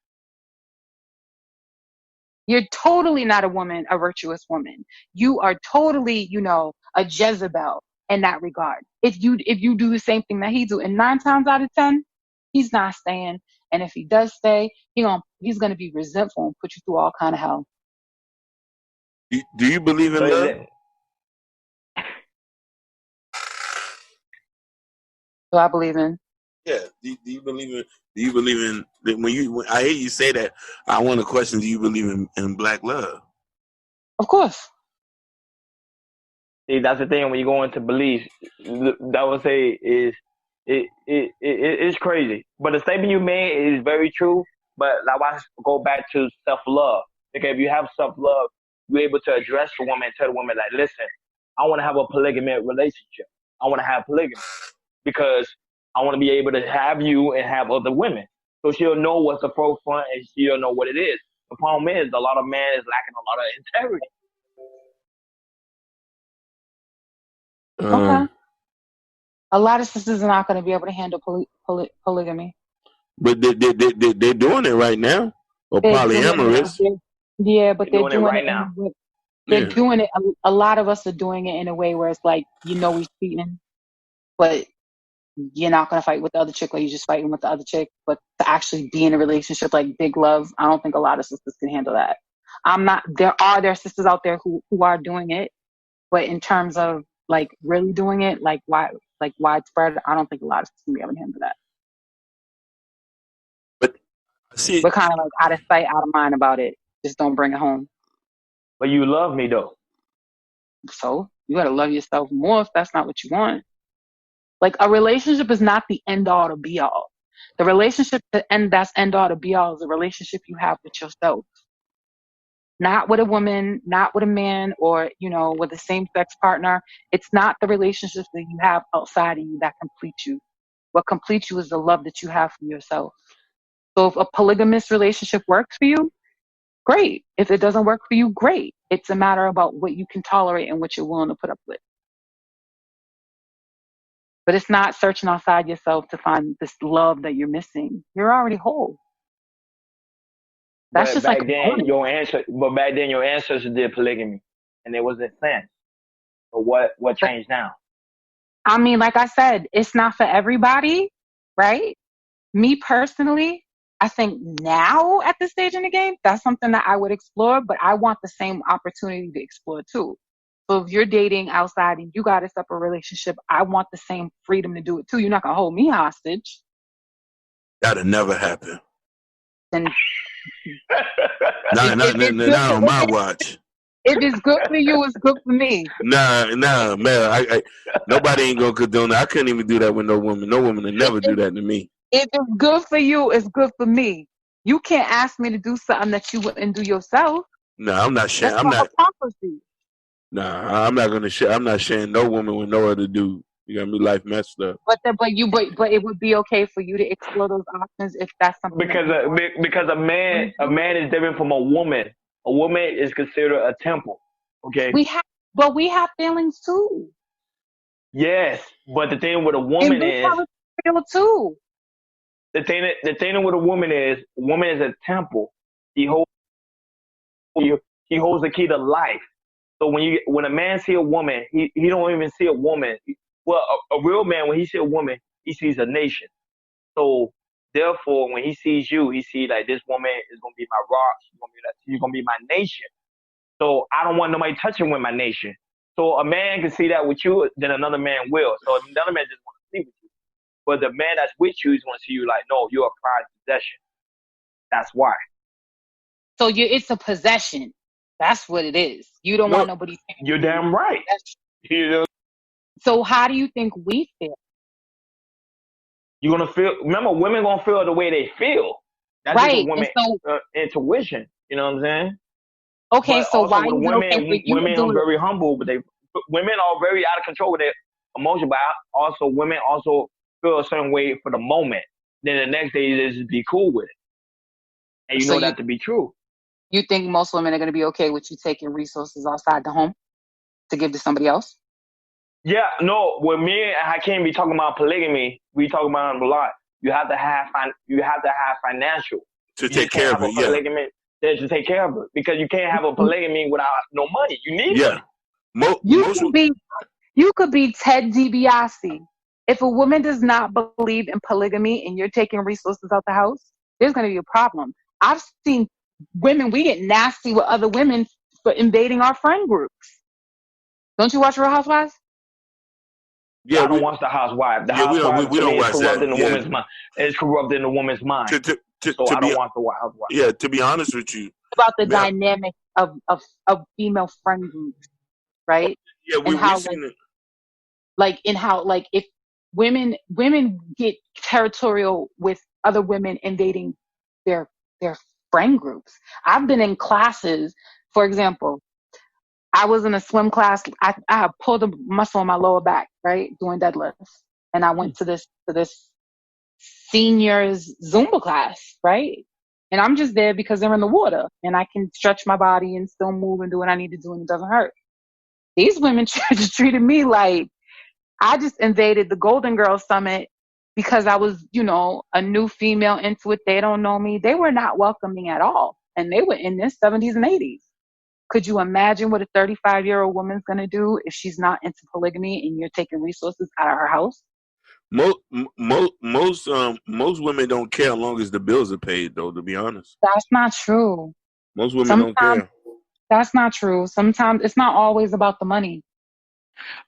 You're totally not a virtuous woman. You are totally, you know, a Jezebel in that regard. If you do the same thing that he do, and 9 times out of 10, he's not staying. And if he does stay, he's gonna be resentful and put you through all kind of hell. Do you believe in love? So I believe in. Yeah. Do you believe in? Do you believe in? When I hear you say that, I want to question: do you believe in black love? Of course. See, that's the thing when you go into beliefs. That would say is it's crazy. But the statement you made is very true. But like, I go back to self love. Okay, if you have self love, you're able to address the woman and tell the woman like, listen, I want to have a polygamous relationship. I want to have polygamy because I want to be able to have you and have other women. So she'll know what's the forefront and she'll know what it is. The problem is a lot of men is lacking a lot of integrity. Okay. A lot of sisters are not going to be able to handle polygamy. But they're doing it right now. Or polyamorous. Yeah, but they're doing right now. They're doing it. A lot of us are doing it in a way where it's like, you know, we're cheating, but you're not going to fight with the other chick, or you're just fighting with the other chick. But to actually be in a relationship like big love, I don't think a lot of sisters can handle that. There are sisters out there who are doing it, but in terms of like really doing it, like widespread, I don't think a lot of sisters can be able to handle that. But see, we're kind of like out of sight, out of mind about it. Just don't bring it home. But you love me though. So you gotta love yourself more if that's not what you want. Like, a relationship is not the end all to be all. The relationship that's end all to be all is a relationship you have with yourself. Not with a woman, not with a man, or, you know, with a same sex partner. It's not the relationships that you have outside of you that complete you. What completes you is the love that you have for yourself. So if a polygamous relationship works for you, great. If it doesn't work for you, great. It's a matter about what you can tolerate and what you're willing to put up with. But it's not searching outside yourself to find this love that you're missing. You're already whole. That's but just back like then your ancestors did polygamy, and it wasn't sin. So what changed now? I mean, like I said, it's not for everybody, right? Me personally, I think now at this stage in the game, that's something that I would explore, but I want the same opportunity to explore too. So if you're dating outside and you got a separate relationship, I want the same freedom to do it too. You're not going to hold me hostage. That'll never happen. Then not on my watch. If it's good for you, it's good for me. Nah, man. Nobody ain't gonna condone that. I couldn't even do that with no woman. No woman would never do that to me. If it's good for you, it's good for me. You can't ask me to do something that you wouldn't do yourself. No, I'm not sharing. I'm not. Nah, I'm not gonna share. I'm not sharing no woman with no other dude. You got me life messed up. But it would be okay for you to explore those options if that's something. Because a man is different from a woman. A woman is considered a temple. Okay. We have feelings too. Yes, but the thing with a woman is feel too. The thing with a woman is a temple. She holds the key to life. So when a man see a woman, he don't even see a woman. Well, a real man, when he see a woman, he sees a nation. So therefore, when he sees you, he sees like, this woman is gonna be my rock. She's gonna be my nation. So I don't want nobody touching with my nation. So a man can see that with you, then another man will. So another man just want to sleep with you. But the man that's with you is going to see you like, no, you're a prized possession. That's why. So it's a possession. That's what it is. You don't want nobody. You're damn right. You know? So how do you think we feel? You're gonna feel. Remember, women gonna feel the way they feel. That's just a woman intuition. You know what I'm saying? Okay, but so why is women are very humble, but women are very out of control with their emotion. But also, women also feel a certain way for the moment. Then the next day, they just be cool with it, and you know that to be true. You think most women are gonna be okay with you taking resources outside the home to give to somebody else? Yeah, no. With me and Hakeem, we talking about polygamy. We talking about it a lot. You have to have financial to take care of it. Polygamy to take care of it, because you can't have a polygamy without no money. You need money. You could be Ted DiBiase. If a woman does not believe in polygamy and you're taking resources out the house, there's going to be a problem. I've seen women, we get nasty with other women for invading our friend groups. Don't you watch Real Housewives? Yeah, I don't watch the Housewives. The Housewives we don't watch that. Woman's mind. It's corrupting the woman's mind. So I don't watch the Housewives. Yeah, to be honest with you, about the dynamic of female friend groups, right? Yeah, we've seen it. Like if women get territorial with other women invading their friend groups. I've been in classes, for example, I was in a swim class. I have pulled a muscle in my lower back, right, doing deadlifts, and I went to this seniors Zumba class, right? And I'm just there because they're in the water, and I can stretch my body and still move and do what I need to do, and it doesn't hurt. These women treated me like I just invaded the Golden Girls Summit because I was, a new female into it. They don't know me. They were not welcoming at all, and they were in their 70s and 80s. Could you imagine what a 35-year-old woman's going to do if she's not into polygamy and you're taking resources out of her house? Most women don't care as long as the bills are paid, though, to be honest. That's not true. Most women don't care. That's not true. Sometimes it's not always about the money.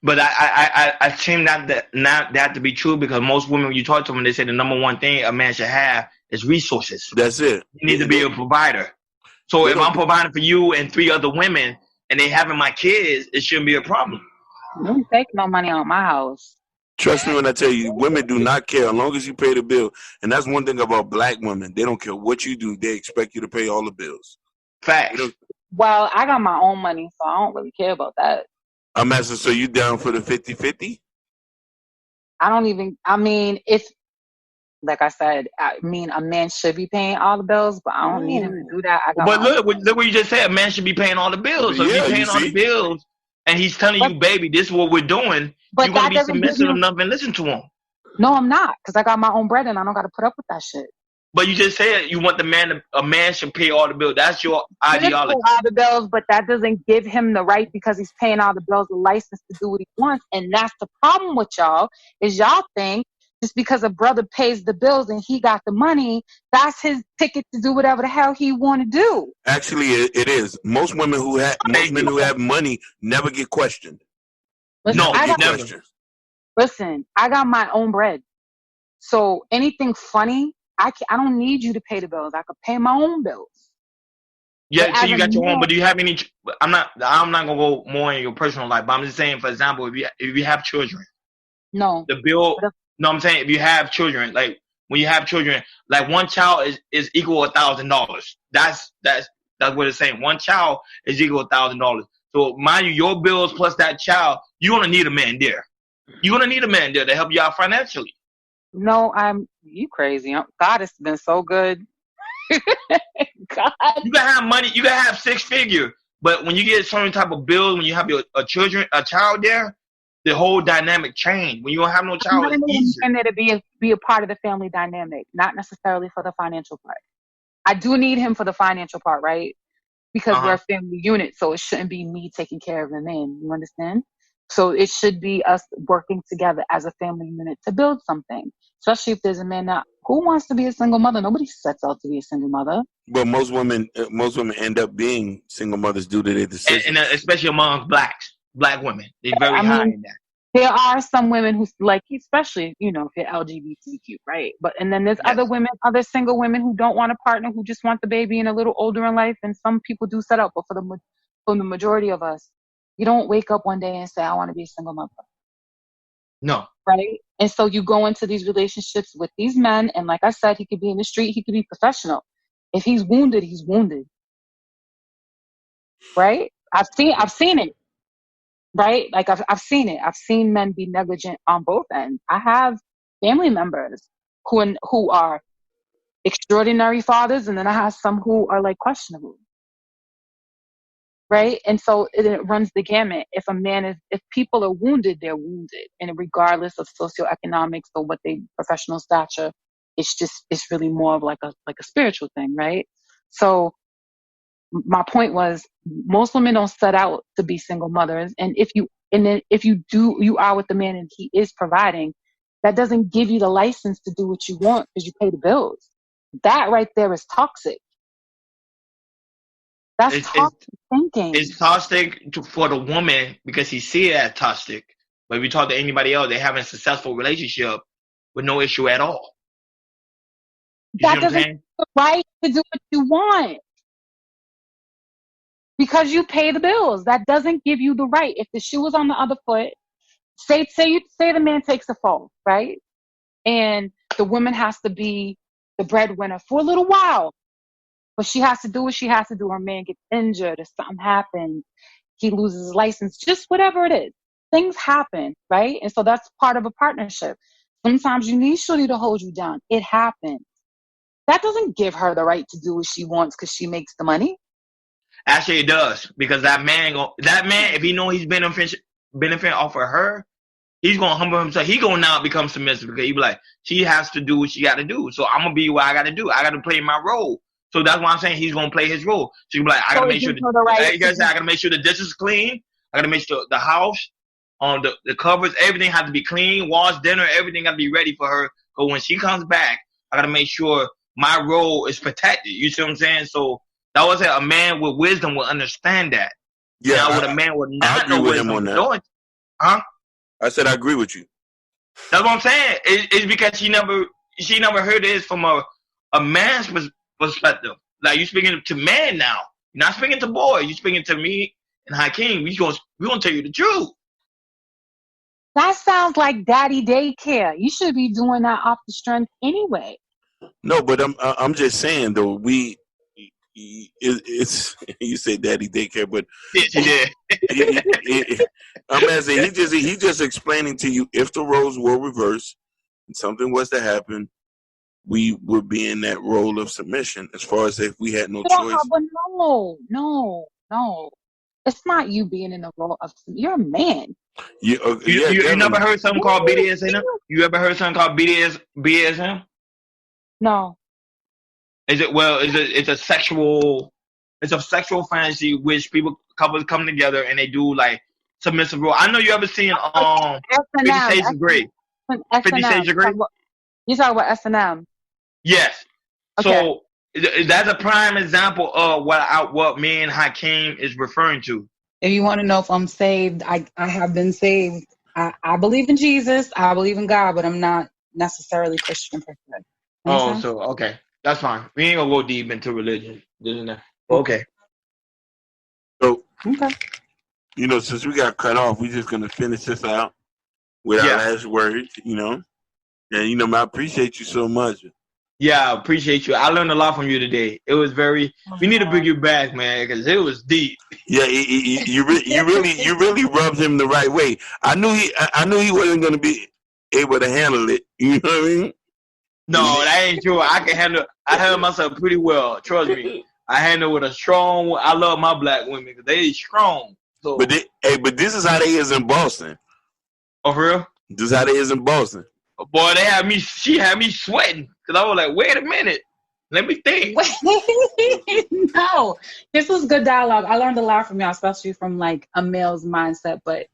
But I seem not that to be true, because most women, when you talk to them, they say the number one thing a man should have is resources. That's it. You need to be a provider. So if I'm providing for you and 3 other women and they having my kids, it shouldn't be a problem. You don't take no money out of my house. Trust me when I tell you, women do not care as long as you pay the bill. And that's one thing about black women. They don't care what you do. They expect you to pay all the bills. Facts. Well, I got my own money, so I don't really care about that. I'm asking, so you down for the 50-50? If, like I said, a man should be paying all the bills, but I don't need him to do that. But look what you just said. A man should be paying all the bills. So if he's paying all the bills and he's telling you, baby, this is what we're doing, you're going to be submissive enough and listen to him. No, I'm not, because I got my own bread and I don't got to put up with that shit. But you just said you want a man should pay all the bills. That's your ideology. All the bills, but that doesn't give him the right, because he's paying all the bills, the license to do what he wants. And that's the problem with y'all, is y'all think just because a brother pays the bills and he got the money, that's his ticket to do whatever the hell he want to do. Actually, it is. Most men who have money never get questioned. Listen, I got my own bread. So anything funny, I don't need you to pay the bills. I could pay my own bills. Yeah, so you got your own, but do you have any? I'm not gonna go more in your personal life, but I'm just saying, for example, if you have children, no, the bill. No, I'm saying if you have children, like when you have children, like one child is equal $1,000. That's what it's saying. One child is equal $1,000. So mind you, your bills plus that child, you're gonna need a man there. You're gonna need a man there to help you out financially. No, you crazy. God has been so good. God. You can have money, you can have 6-figure, but when you get a certain type of bills, when you have a child there, the whole dynamic change. When you don't have no child, it's easier. And there to be a part of the family dynamic, not necessarily for the financial part. I do need him for the financial part, right? Because we're a family unit, so it shouldn't be me taking care of the men. You understand? So it should be us working together as a family unit to build something. Especially if there's a man now who wants to be a single mother. Nobody sets out to be a single mother. But most women end up being single mothers due to their decisions. And especially among black women, they're very high in that. There are some women who like, especially, you know, if you're LGBTQ, right? And then there's Yes. other single women who don't want a partner, who just want the baby and a little older in life. And some people do set up, but for the majority of us, you don't wake up one day and say, I want to be a single mother. No. Right? And so you go into these relationships with these men, and like I said, he could be in the street, he could be professional. If he's wounded, he's wounded. Right? I've seen it. Right? Like I've seen it. I've seen men be negligent on both ends. I have family members who are extraordinary fathers, and then I have some who are like questionable. Right? And so it runs the gamut. If people are wounded, they're wounded. And regardless of socioeconomics or what they professional stature, it's really more of like a spiritual thing, right? So my point was, most women don't set out to be single mothers. And if you do, you are with the man and he is providing, that doesn't give you the license to do what you want because you pay the bills. That right there is toxic. That's toxic thinking. It's toxic for the woman because he see it as toxic. But if you talk to anybody else, they have a successful relationship with no issue at all. That doesn't give you the right to do what you want. Because you pay the bills. That doesn't give you the right. If the shoe was on the other foot, say the man takes a fall, right? And the woman has to be the breadwinner for a little while. But she has to do what she has to do. Her man gets injured or something happens. He loses his license, just whatever it is. Things happen, right? And so that's part of a partnership. Sometimes you need shorty to hold you down. It happens. That doesn't give her the right to do what she wants because she makes the money. Actually, it does, because that man, if he know he's benefiting off of her, he's gonna humble himself. He gonna now become submissive because he be like, she has to do what she got to do, so I'm gonna be what I got to do. I got to play my role. So that's why I'm saying he's gonna play his role. She be like, I gotta make sure. I gotta make sure the dish is clean. I gotta make sure the house, the covers, everything has to be clean. Wash, dinner, everything gotta be ready for her. But when she comes back, I gotta make sure my role is protected. You see what I'm saying? So that was a man with wisdom will understand that. Yeah, now, with a man with not no wisdom, on that. I said I agree with you. That's what I'm saying. It's because she never heard this from a man's perspective. Like, you speaking to man now. You're not speaking to boy. You're speaking to me and Hakeem. We gonna tell you the truth. That sounds like daddy daycare. You should be doing that off the strength anyway. No, but I'm just saying though, it's you say daddy daycare, but yeah. I'm asking, he just explaining to you, if the roles were reversed and something was to happen, we would be in that role of submission. As far as if we had no choice. But no. It's not you being in the role of, you're a man. You never heard something called BDSM? You ever heard something called BDSM? No. It's a sexual fantasy which couples come together and they do like submissive role. I know you ever seen 50 Shades of Grey. 50 Shades of Grey. You talk about S&M. Yes. Okay. So that's a prime example of what me and Hakeem is referring to. If you want to know if I'm saved, I have been saved. I believe in Jesus. I believe in God, but I'm not necessarily Christian per se. Oh, so okay. That's fine. We ain't gonna go deep into religion. Okay. So, since we got cut off, we're just gonna finish this out with our last words, And I appreciate you so much. Yeah, I appreciate you. I learned a lot from you today. It was we need to bring you back, man, because it was deep. Yeah, you really rubbed him the right way. I knew he wasn't gonna be able to handle it. You know what I mean? No, that ain't true. I handle myself pretty well. Trust me. I handle with a strong. I love my black women because they strong. So. But this is how they is in Boston. Oh, for real? This is how they is in Boston. Boy, she had me sweating because I was like, wait a minute, let me think. No, this was good dialogue. I learned a lot from y'all, especially from like a male's mindset. But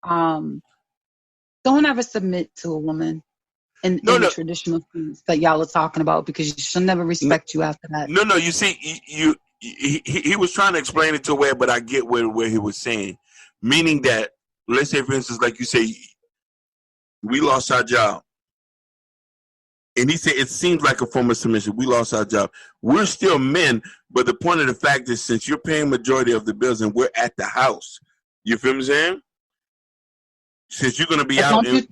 don't ever submit to a woman. In the traditional things that y'all are talking about, because she'll never respect you after that. No. You see, he was trying to explain it to a way, but I get where he was saying, meaning that, let's say, for instance, like you say, We lost our job. And he said, it seems like a form of submission. We lost our job. We're still men, but the point of the fact is, since you're paying majority of the bills and we're at the house, you feel what I'm saying? Since you're going to be out and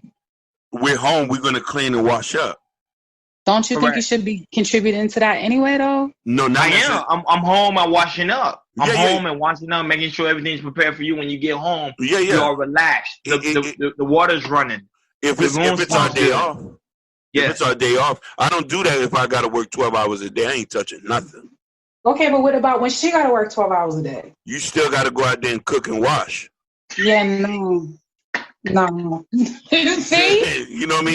we're home, we're going to clean and wash up. Don't you think you should be contributing to that anyway, though? No, not I am. I'm home. I'm washing up. I'm home and washing up, making sure everything's prepared for you when you get home. You are relaxed. The water's running. If it's our day off. Yes. If it's our day off. I don't do that if I got to work 12 hours a day. I ain't touching nothing. Okay, but what about when she got to work 12 hours a day? You still got to go out there and cook and wash. Yeah, no. See? You know what I mean?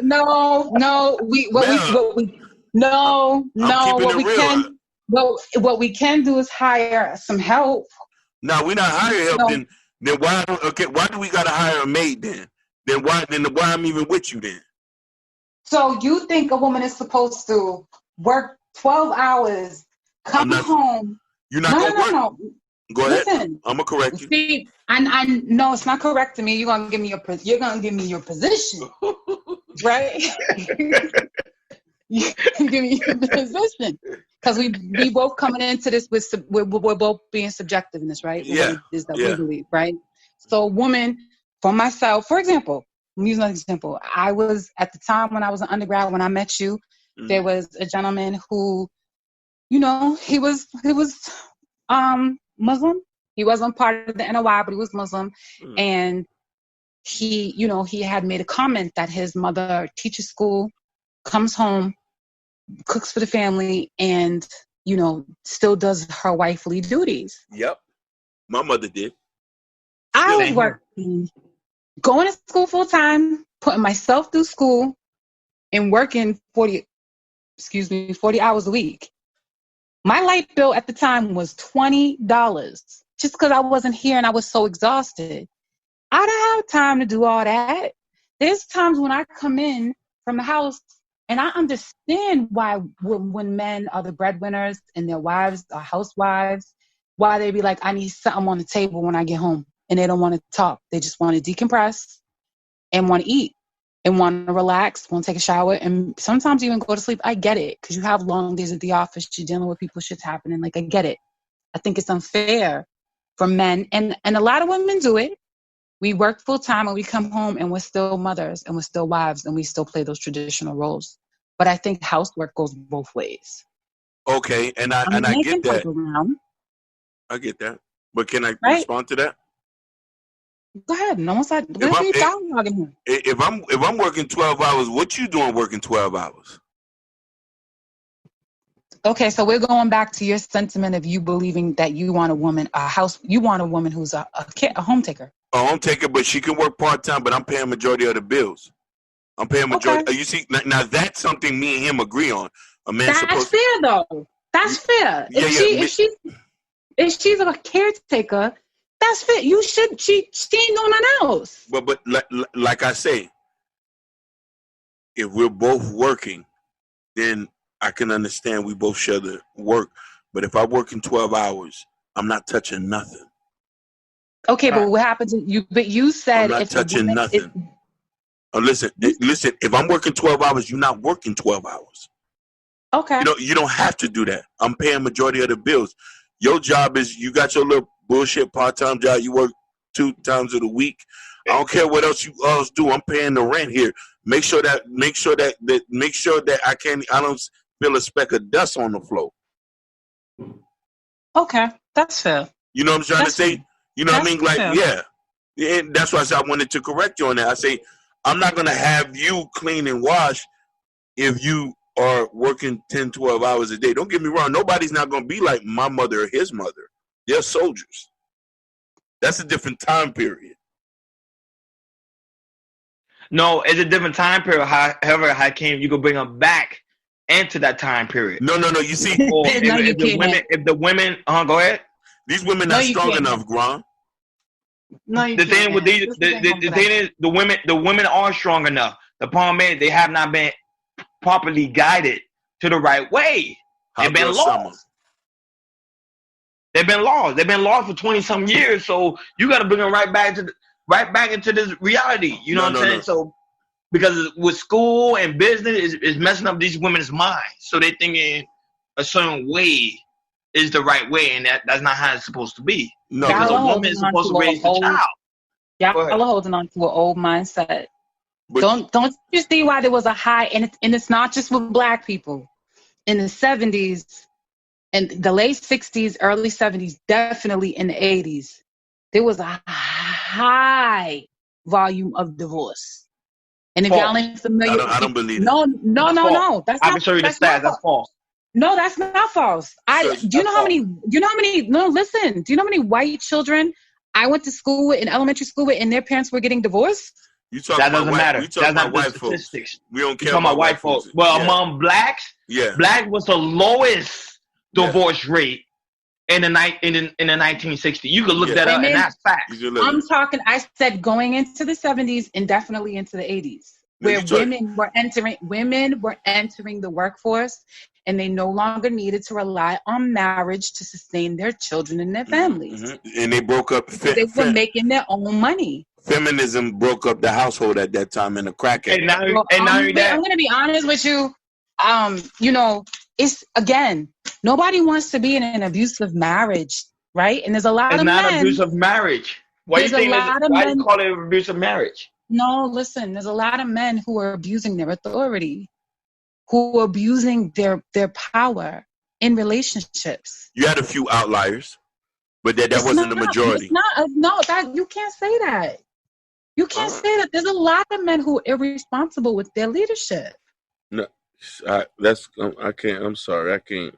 No. What we can do is hire some help. No, we're not hiring help. Then why do we gotta hire a maid then? Then why I'm even with you then? So you think a woman is supposed to work 12 hours, come home? You're not gonna work. No. Go ahead. Listen, I'm gonna correct you. See, I know it's not correcting me. You're gonna give me your position, right? You can give me your position because we both coming into this with we're both being subjective in this, right? Yeah. Is that we believe, right? So, a woman, for myself, for example, I'm using an example. I was at the time when I was an undergrad when I met you. Mm-hmm. There was a gentleman who, he was Muslim. He wasn't part of the NOI, but he was Muslim. Mm. And he had made a comment that his mother teaches school, comes home, cooks for the family, and, still does her wifely duties. Yep. My mother did. I was working, going to school full time, putting myself through school, and working 40 hours a week. My light bill at the time was $20 just because I wasn't here and I was so exhausted. I don't have time to do all that. There's times when I come in from the house and I understand why when men are the breadwinners and their wives are housewives, why they be like, I need something on the table when I get home. And they don't want to talk. They just want to decompress and want to eat and want to relax, want to take a shower, and sometimes even go to sleep. I get it, because you have long days at the office. You're dealing with people, shit's happening. Like, I get it. I think it's unfair for men, and a lot of women do it. We work full time and we come home and we're still mothers and we're still wives and we still play those traditional roles. But I think housework goes both ways. Okay, and I get that. I get that. But can I respond to that? Go ahead. No one's like, if I'm working 12 hours, what you doing working 12 hours? Okay, so we're going back to your sentiment of you believing that you want a woman, you want a woman who's a home taker. A home taker, but she can work part-time, but I'm paying majority of the bills. I'm paying majority. Okay. You see, now that's something me and him agree on. A man That's fair, though. That's fair. If she's a caretaker, that's fair. You should. She ain't doing nothing else. But like I say, if we're both working, then I can understand we both share the work. But if I'm working 12 hours, I'm not touching nothing. Okay, but what happens? You said I'm not touching nothing. Listen. If I'm working 12 hours, you're not working 12 hours. Okay. You don't have to do that. I'm paying majority of the bills. Your job is you got your little bullshit part-time job. You work 2 times of the week. I don't care what else you do. I'm paying the rent here. Make sure that I don't feel a speck of dust on the floor. Okay, that's fair. You know what I'm trying to say? You know what I mean? Like, fair. Yeah. And that's why I said I wanted to correct you on that. I say, I'm not going to have you clean and wash if you are working 10, 12 hours a day. Don't get me wrong. Nobody's not going to be like my mother or his mother. They're soldiers. That's a different time period. No, it's a different time period. However, Hakeem, you can bring them back into that time period. No. You see, if the women, go ahead. These women not strong enough, Gron. No, the thing with these, the thing is, the women are strong enough. The problem is they have not been properly guided to the right way. They've been lost. They've been lost. They've been lost for 20-some years. So you got to bring them right back into this reality. You know what I'm saying? So because with school and business is messing up these women's minds. So they thinking a certain way is the right way, and that's not how it's supposed to be. No, because a woman is supposed to raise the child. Y'all are holding on to an old mindset. But don't you see why there was a high, and it's not just with Black people. In the 70s and the late 60s, early 70s, definitely in the 80s, there was a high volume of divorce. And if y'all ain't familiar, I don't believe it. No. That's I can show you the stats. That's false. No, that's not false. Do you know how many? No, listen. Do you know how many white children I went to school with, in elementary school with, and their parents were getting divorced? That doesn't matter. We talking about white folks. We don't care about white folks. Well, among blacks, black was the lowest divorce rate in the 1960s. You could look that up, and that's facts. I said going into the 70s and definitely into the 80s, where women were entering the workforce, and they no longer needed to rely on marriage to sustain their children and their families. Mm-hmm. And they broke up. They were making their own money. Feminism broke up the household at that time in the crackhead. I'm going to be honest with you. It's, again, nobody wants to be in an abusive marriage, right? And there's a lot of men. It's not abusive marriage. Why do you call it abusive marriage? No, listen, there's a lot of men who are abusing their authority, who are abusing their power in relationships. You had a few outliers, but that wasn't the majority. You can't say that. You can't say that. There's a lot of men who are irresponsible with their leadership. No, I can't. I'm sorry. I can't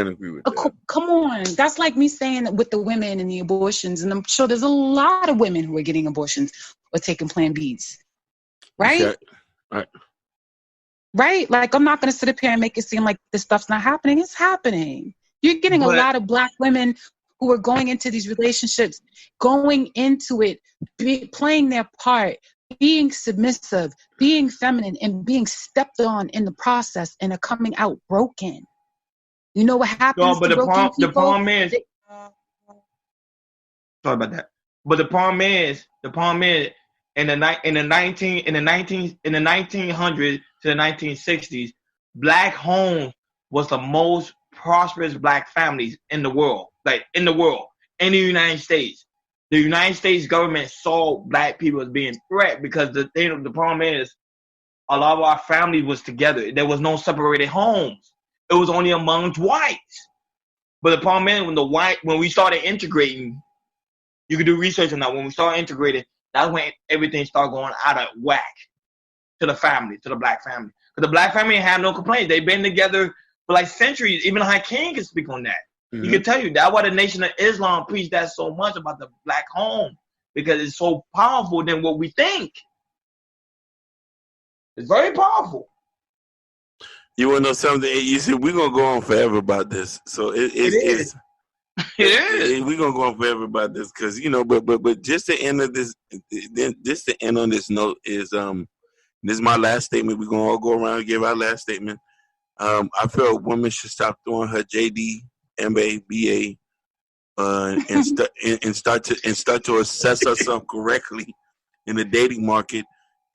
agree with that. Come on. That's like me saying with the women and the abortions, and I'm sure there's a lot of women who are getting abortions or taking Plan Bs. Right? Right? Like, I'm not going to sit up here and make it seem like this stuff's not happening. It's happening. You're getting a lot of Black women who are going into these relationships, going into it, playing their part, being submissive, being feminine, and being stepped on in the process, and are coming out broken. You know what happens to broken people? The problem is, sorry about that. But the problem is, in the 1900s to the 1960s, Black home was the most prosperous Black families in the world, in the United States. The United States government saw Black people as being a threat because the problem is a lot of our family was together. There was no separated homes. It was only amongst whites. But the problem is when we started integrating, you could do research on that. When we started integrating, that's when everything started going out of whack to the family, to the Black family. But the Black family had no complaints. They've been together for centuries. Even Hakeem can speak on that. Mm-hmm. He can tell you that's why the Nation of Islam preached that so much about the Black home, because it's so powerful than what we think. It's very powerful. You want to know something? You said we're gonna go on forever about this. So it is. We're gonna go on forever about this because but just to end of this, just to end on this note is this is my last statement. We're gonna all go around and give our last statement. I feel a woman should stop doing her JD, MA, BA, and start to assess herself correctly in the dating market,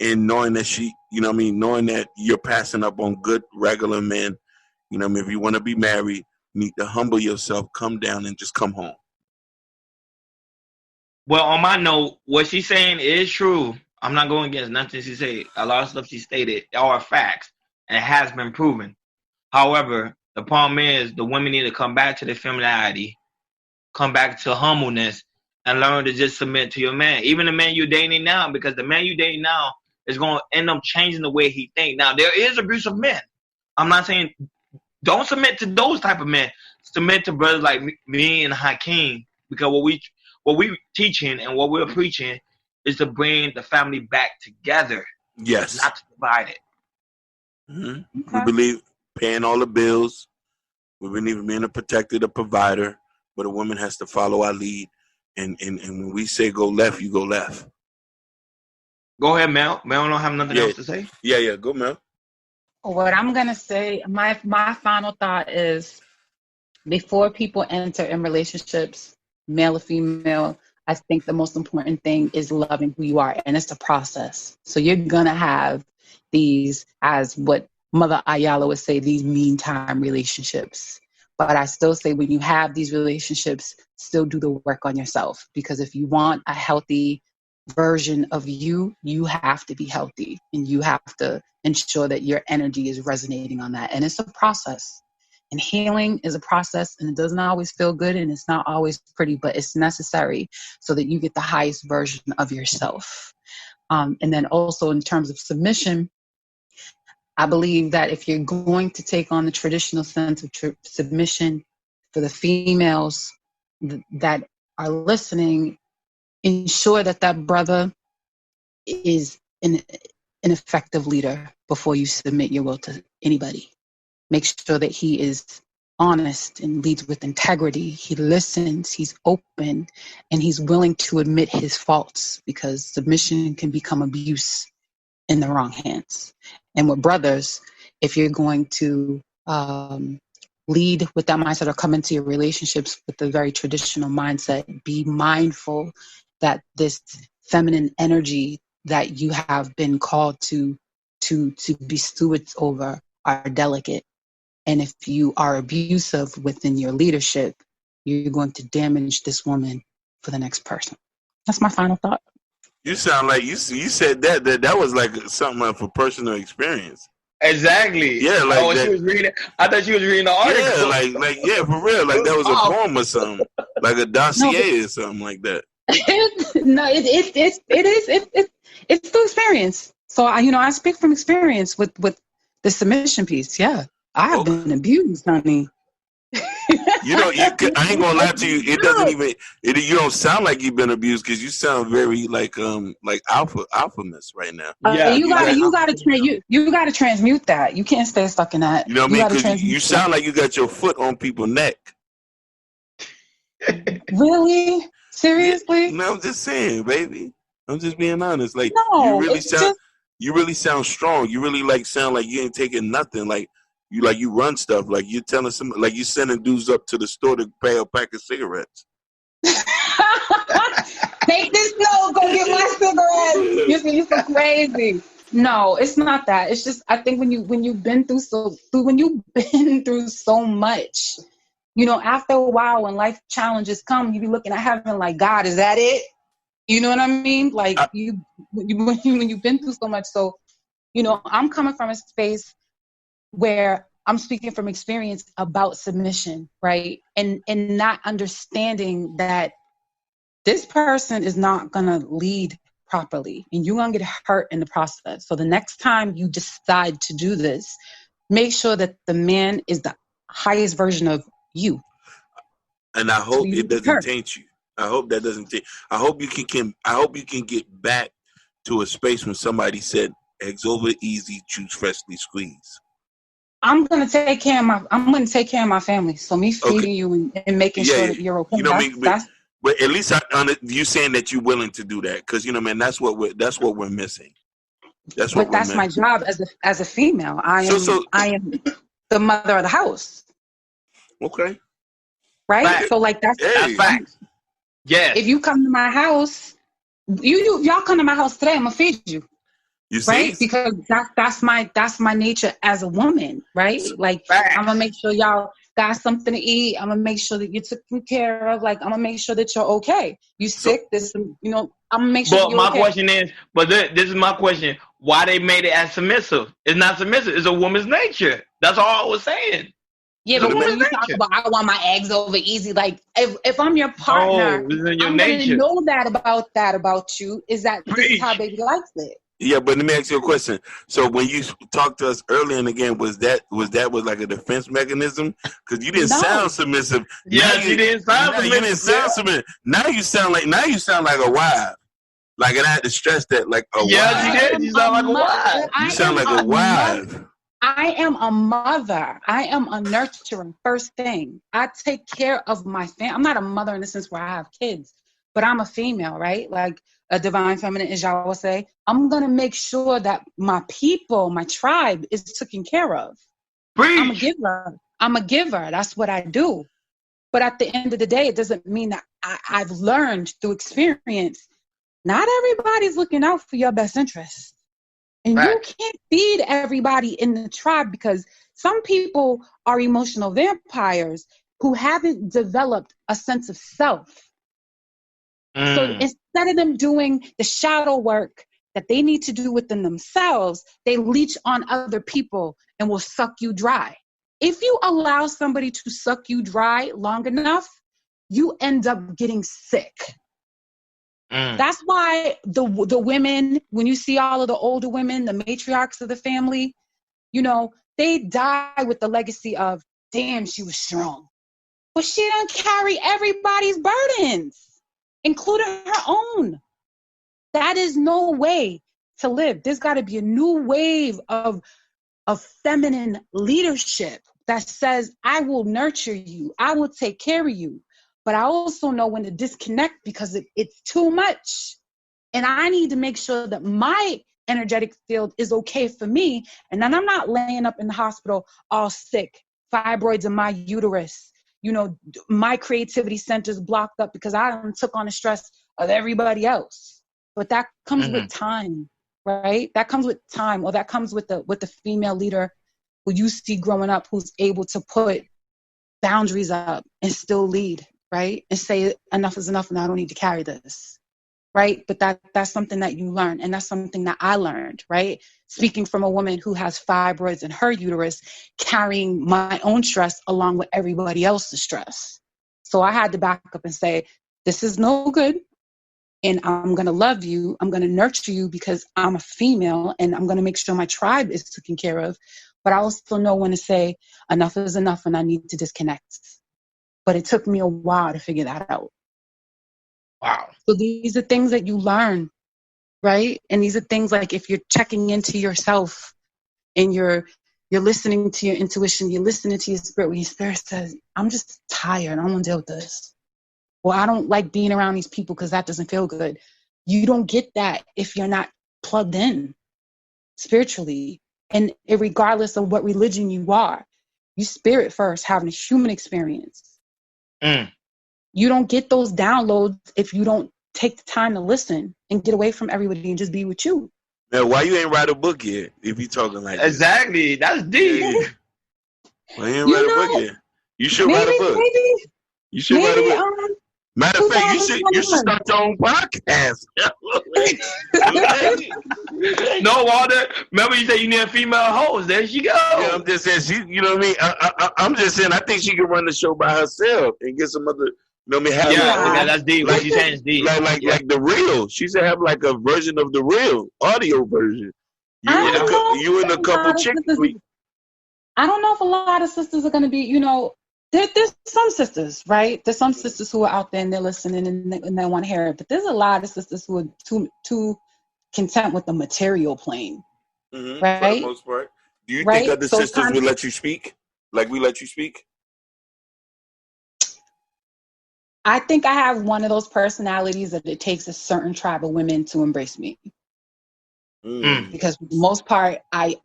and knowing that knowing that you're passing up on good regular men. If you want to be married, you need to humble yourself, come down, and just come home. Well, on my note, what she's saying is true. I'm not going against nothing she said. A lot of stuff she stated are facts, and it has been proven. However, the problem is the women need to come back to their femininity, come back to humbleness, and learn to just submit to your man. Even the man you're dating now, because the man you're dating now is going to end up changing the way he thinks. Now, there is abusive men. I'm not saying don't submit to those type of men. Submit to brothers like me and Hakeem, because what we teaching and what we're preaching is to bring the family back together. Yes. Not to divide it. Mm-hmm. Okay. We believe paying all the bills. We believe in being a protector, a provider, but a woman has to follow our lead. And when we say go left, you go left. Go ahead, Mel. Mel don't have nothing else to say? Yeah. Go, Mel. What I'm going to say, my final thought is, before people enter in relationships, male or female, I think the most important thing is loving who you are, and it's a process. So you're gonna have these, as what Mother Ayala would say, these meantime relationships. But I still say when you have these relationships, still do the work on yourself. Because if you want a healthy version of you, you have to be healthy, and you have to ensure that your energy is resonating on that. And it's a process. And healing is a process, and it doesn't always feel good, and it's not always pretty, but it's necessary so that you get the highest version of yourself. And then also in terms of submission, I believe that if you're going to take on the traditional sense of submission, for the females that are listening, ensure that that brother is an effective leader before you submit your will to anybody. Make sure that he is honest and leads with integrity. He listens, he's open, and he's willing to admit his faults, because submission can become abuse in the wrong hands. And with brothers, if you're going to lead with that mindset or come into your relationships with a very traditional mindset, be mindful that this feminine energy that you have been called to be stewards over are delicate. And if you are abusive within your leadership, you're going to damage this woman for the next person. That's my final thought. You sound like you said that was like something for personal experience. Exactly. Yeah, like that. She was reading. I thought she was reading the article. Yeah, like yeah, for real. Like that was a poem or something, like a dossier or something like that. No, it's through experience. So I speak from experience with the submission piece. Yeah, I have been abused, honey. I ain't gonna lie to you. It doesn't even. You don't sound like you've been abused, because you sound very like alpha-ness right now. Yeah, you gotta transmute that. You can't stay stuck in that. You know what I mean? Because you sound like you got your foot on people's neck. Really? Seriously? No, I'm just saying, baby. I'm just being honest. Like no, you really sound strong. You really sound like you ain't taking nothing. Like you run stuff. Like you're telling somebody, like you sending dudes up to the store to pay a pack of cigarettes. Take this note, go get my cigarettes. You're so crazy. No, it's not that. It's just, I think when you've been through so much, after a while, when life challenges come, you be looking at heaven like, God, is that it? You know what I mean? Like when you've been through so much. So, I'm coming from a space where I'm speaking from experience about submission, right? And not understanding that this person is not going to lead properly, and you're going to get hurt in the process. So the next time you decide to do this, make sure that the man is the highest version of you. And I hope it doesn't taint you. I hope that doesn't taint. I hope you can get back to a space when somebody said, "Eggs over easy, juice freshly squeezed." I'm gonna take care of my family. So me feeding you and making sure that you're okay. But at least you saying that you're willing to do that, because man, that's what we're missing. That's my job as a female. I am the mother of the house. Okay. Right. Fact. So that's facts. Yeah. If you come to my house, y'all come to my house today, I'm gonna feed you. You see? Right? Because that's my nature as a woman, right? Like I'm gonna make sure y'all got something to eat. I'm gonna make sure that you're taken care of. Like I'm gonna make sure that you're okay. You sick? I'm gonna make sure. But my question is, this is my question: why they made it as submissive? It's not submissive. It's a woman's nature. That's all I was saying. Yeah, but when you talk about I want my eggs over easy, like if I'm your partner, I'm gonna know that about you. Is that this is how baby likes it? Yeah, but let me ask you a question. So when you talked to us earlier and again, was that like a defense mechanism? Because you didn't sound submissive. Yeah, you didn't sound submissive. You didn't sound submissive. Now you sound like a wife. Like, and I had to stress that, like a wife. Yeah, you did. You sound like a wife. You sound like a wife. I am a mother. I am a nurturer. First thing, I take care of my family. I'm not a mother in the sense where I have kids, but I'm a female, right? Like a divine feminine, as y'all will say. I'm going to make sure that my people, my tribe is taken care of. Preach. I'm a giver. That's what I do. But at the end of the day, it doesn't mean that I've learned through experience, not everybody's looking out for your best interest. And you can't feed everybody in the tribe, because some people are emotional vampires who haven't developed a sense of self. So instead of them doing the shadow work that they need to do within themselves, they leech on other people and will suck you dry. If you allow somebody to suck you dry long enough, you end up getting sick. That's why the women, when you see all of the older women, the matriarchs of the family, you know, they die with the legacy of, damn, she was strong. But she didn't carry everybody's burdens, including her own. That is no way to live. There's got to be a new wave of feminine leadership that says, I will nurture you. I will take care of you. But I also know when to disconnect, because it's too much. And I need to make sure that my energetic field is okay for me. And then I'm not laying up in the hospital all sick, fibroids in my uterus. You know, my creativity center's blocked up because I took on the stress of everybody else. But that comes with time, right? That comes with time, or that comes with the female leader who you see growing up, who's able to put boundaries up and still lead, right? And say enough is enough and I don't need to carry this, right? But that's something that you learn, and that's something that I learned, right? Speaking from a woman who has fibroids in her uterus, carrying my own stress along with everybody else's stress. So I had to back up and say, this is no good. And I'm going to love you. I'm going to nurture you because I'm a female, and I'm going to make sure my tribe is taken care of. But I also know when to say enough is enough and I need to disconnect. But it took me a while to figure that out. Wow. So these are things that you learn, right? And these are things like, if you're checking into yourself and you're listening to your intuition, you're listening to your spirit, when your spirit says, I'm just tired, I don't want to deal with this. Well, I don't like being around these people because that doesn't feel good. You don't get that if you're not plugged in spiritually. And regardless of what religion you are, you spirit first, having a human experience. You don't get those downloads if you don't take the time to listen and get away from everybody and just be with you. Now, why you ain't write a book yet if you talking like exactly that? That's deep. Yeah. Why you ain't write a book yet? You should write a book. You should write a book. Matter of fact, you should start your own podcast. No, Walter. Remember you said you need a female host. There she go. Yeah, I'm just saying, you know what I mean? I'm just saying, I think she can run the show by herself and get some other, you know what I mean? That's deep. What she's saying is deep. Like the real. She should have like a version of the real, audio version. You and a couple chicks. I don't know if a lot of sisters are going to be, you know, there's some sisters, right? There's some sisters who are out there and they're listening and they want to hear it. But there's a lot of sisters who are too content with the material plane, right? For the most part. Do you think other sisters would let you speak? Like we let you speak? I think I have one of those personalities that it takes a certain tribe of women to embrace me. Because for the most part, I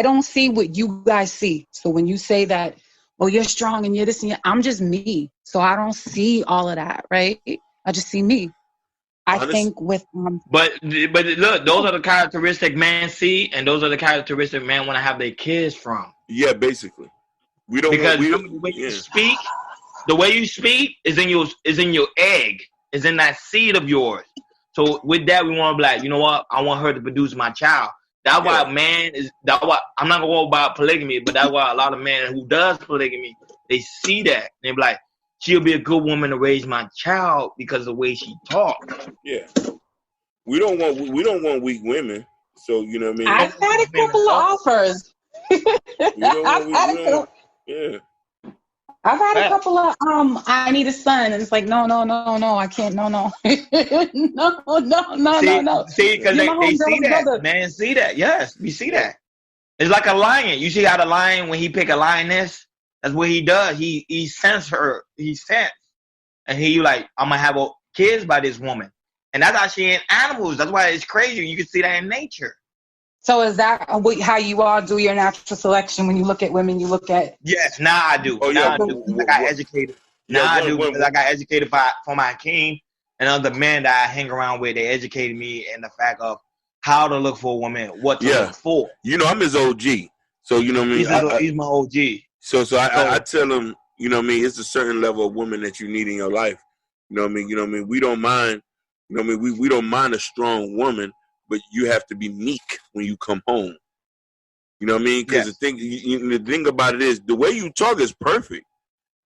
don't see what you guys see. So when you say that, oh, you're strong and you're this and I'm just me. So I don't see all of that, right? I just see me. I think with But look, those are the characteristics men see, and those are the characteristics men want to have their kids from. Yeah, basically. We don't the way you speak, the way you speak is in your egg, is in that seed of yours. So with that, we want to be like, you know what? I want her to produce my child. That's why I'm not gonna go about polygamy, but that's why a lot of men who does polygamy, they see that and they be like, she'll be a good woman to raise my child because of the way she talks. Yeah, we don't want weak women. So you know what I mean. I've had a couple of offers. I've had a couple of I need a son, and it's like no, I can't, no, no. See, because they see that, man, see that. Yes, we see that. It's like a lion. You see how the lion, when he pick a lioness, that's what he does. He sense her. He sense, and he like, I'm gonna have kids by this woman, and that's actually in animals. That's why it's crazy. You can see that in nature. So is that how you all do your natural selection? When you look at women, you look at... Yes, now I do. Oh, yeah. I got educated. Now I do because I got educated from my king and other men that I hang around with. They educated me in the fact of how to look for a woman, what to look for. You know, I'm his OG. So, you know what I mean? He's my OG. So I tell him, you know what I mean, it's a certain level of woman that you need in your life. You know what I mean? You know what I mean? We don't mind, you know what I mean? We don't mind a strong woman, but you have to be meek when you come home. You know what I mean? Because the thing about it is, the way you talk is perfect.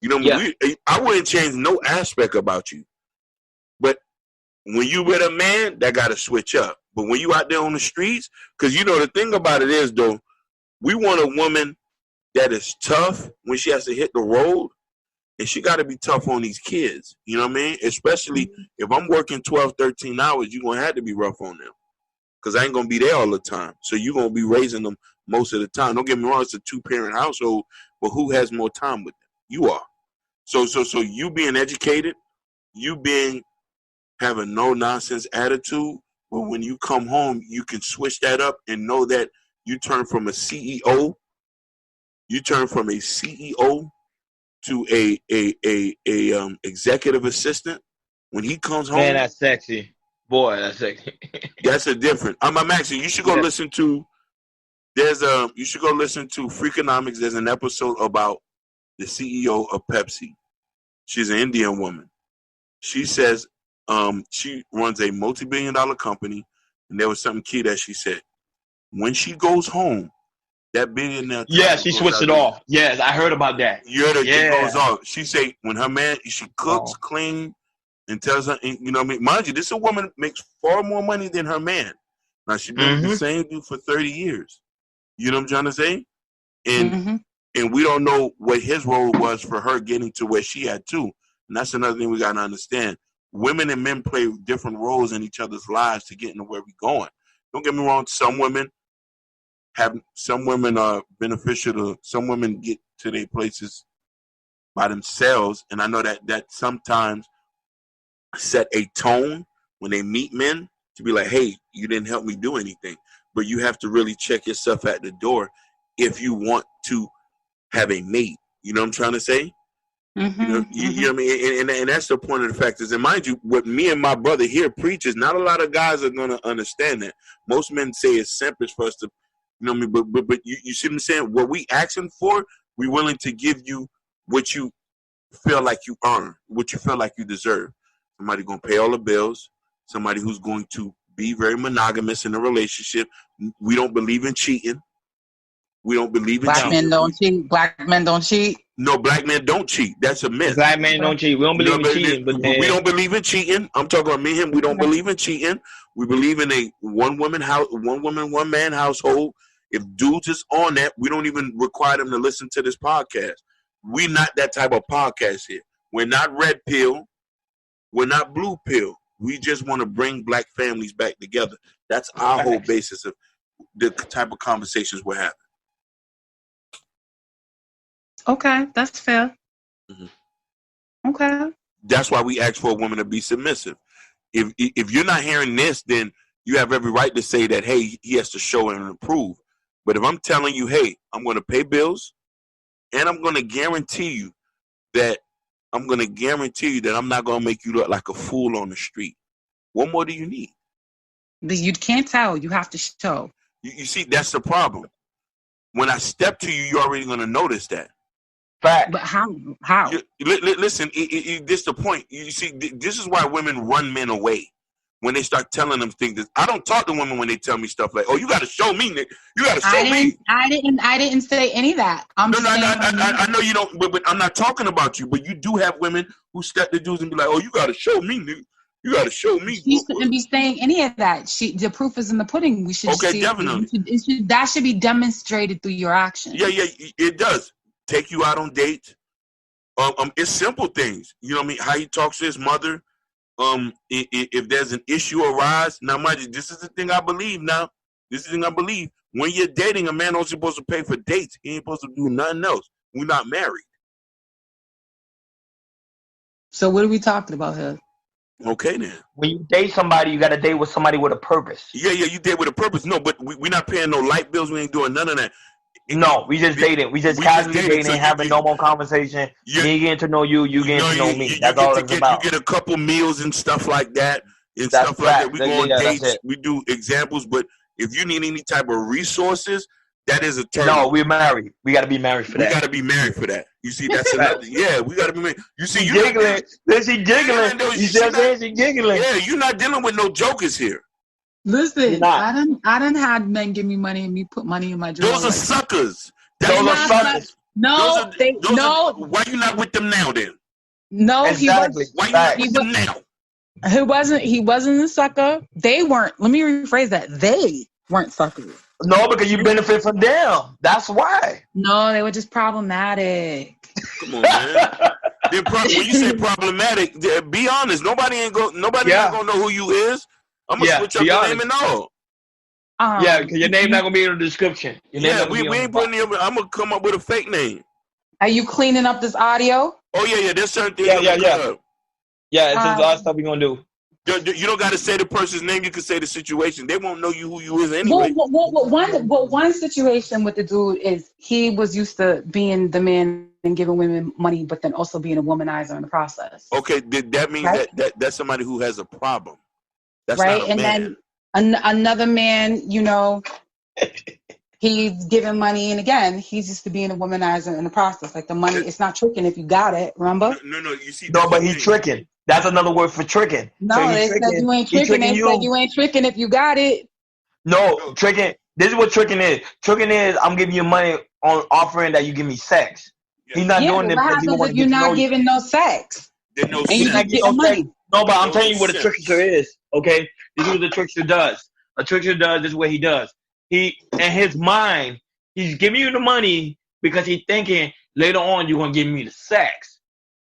You know what I mean? I wouldn't change no aspect about you. But when you with a man, that got to switch up. But when you out there on the streets, because, you know, the thing about it is, though, we want a woman that is tough when she has to hit the road, and she got to be tough on these kids. You know what I mean? Especially if I'm working 12, 13 hours, you're going to have to be rough on them because I ain't going to be there all the time. So you're going to be raising them most of the time. Don't get me wrong, it's a two-parent household, but who has more time with them? You are. So you being educated, you have a no-nonsense attitude, but when you come home, you can switch that up and know that you turn from a CEO to a executive assistant. When he comes home, man, that's sexy. Boy, that's sexy. That's a different. I'm actually. You should go listen to. You should go listen to Freakonomics. There's an episode about the CEO of Pepsi. She's an Indian woman. She says she runs a multi-billion-dollar company, and there was something key that she said. When she goes home, that billionaire. Yeah, she switched it off. Yes, I heard about that. You heard it. It goes off. She say when her man, she cooks, clean, and tells her, you know what I mean? Mind you, this a woman makes far more money than her man. Now she been the same dude for 30 years. You know what I'm trying to say? And and we don't know what his role was for her getting to where she had too. And that's another thing we gotta understand. Women and men play different roles in each other's lives to get into where we're going. Don't get me wrong, some women are beneficial to, some women get to their places by themselves, and I know that sometimes set a tone when they meet men to be like, hey, you didn't help me do anything. But you have to really check yourself at the door if you want to have a mate. You know what I'm trying to say? You know what I mean? And that's the point of the fact is, and mind you, what me and my brother here preaches, not a lot of guys are going to understand that. Most men say it's selfish for us to, you know what I mean? But you see what I'm saying? What we asking for, we willing to give you what you feel like you earn, what you feel like you deserve. Somebody going to pay all the bills. Somebody who's going to be very monogamous in a relationship. We don't believe in cheating. We don't believe in cheating. Men don't cheat. Black men don't cheat. No, black men don't cheat. That's a myth. Black men don't cheat. We don't believe in cheating. But we don't believe in cheating. I'm talking about me and him. We don't believe in cheating. We believe in a one woman, one man household. If dudes is on that, we don't even require them to listen to this podcast. We're not that type of podcast here. We're not red pill. We're not blue pill. We just want to bring black families back together. That's our whole basis of the type of conversations we're having. Okay, that's fair. Okay. That's why we ask for a woman to be submissive. If you're not hearing this, then you have every right to say that, hey, he has to show and improve. But if I'm telling you, hey, I'm going to pay bills, and I'm going to guarantee you that I'm not going to make you look like a fool on the street. What more do you need? You can't tell. You have to show. You see, that's the problem. When I step to you, you're already going to notice that. Fact. But how? Listen, this is the point. You see, this is why women run men away when they start telling them things. I don't talk to women when they tell me stuff like, "Oh, you got to show me, Nick. You got to show me." I didn't say any of that. I know you don't. But I'm not talking about you. But you do have women who step the dudes and be like, "Oh, you got to show me, Nick. You got to show me." She shouldn't be saying any of that. The proof is in the pudding. We should. Okay, definitely. That should be demonstrated through your actions. Yeah, it does. Take you out on dates. It's simple things. You know what I mean? How he talks to his mother. If there's an issue arise, now mind you, this is the thing I believe now. This is the thing I believe. When you're dating, a man only supposed to pay for dates. He ain't supposed to do nothing else. We're not married. So what are we talking about here? Okay, then. When you date somebody, you got to date with somebody with a purpose. Yeah, you date with a purpose. No, but we're not paying no light bills. We ain't doing none of that. No, we just dating. We just casually dating, so having normal conversation. Me getting to know you, you getting to know me. That's all it's about. You get a couple meals and stuff like that, and That's stuff like that. We go on that's dates. it. We do examples, but if you need any type of resources, that is a turn. No, we're married. We got to be married for that. We got to be married for that. You see, that's another. Yeah, we got to be married. You see, She you giggling. Then she giggling. You see what I'm saying? She giggling. Yeah, you're not dealing with no jokers here. Listen, I done had men give me money and me put money in my drawer. Those are suckers. Those are suckers. No, why you not with them now then? No, exactly. Why you not with them now? He wasn't a sucker. They weren't. Let me rephrase that. They weren't suckers. No, because you benefit from them. That's why. No, they were just problematic. Come on, man. When you say problematic, be honest. Nobody ain't gonna know who you is. I'm gonna switch up your name and all. Yeah, because your name not gonna be in the description. We ain't putting your. I'm gonna come up with a fake name. Are you cleaning up this audio? Oh yeah. There's certain things. Yeah, it's a lot of stuff we gonna do. You don't got to say the person's name. You can say the situation. They won't know who you is anyway. One situation with the dude is he was used to being the man and giving women money, but then also being a womanizer in the process. Okay, that means that's somebody who has a problem. That's right. Not a and man. Then another man, he's giving money, and again, he's used to being a womanizer in the process. Like the money, it's not tricking if you got it. Remember? No. You see? No, but he's tricking. That's another word for tricking. No, so they said you ain't tricking. They said you ain't tricking if you got it. No, tricking. This is what tricking is. Tricking is I'm giving you money on offering that you give me sex. Yeah. He's not doing it because he wants to you're not giving no sex. There's no and you're not getting money. No, but I'm telling you what a trickster is. Okay, this is what the trickster does. A trickster does. This is what he does. He in his mind, he's giving you the money because he's thinking later on you're gonna give me the sex.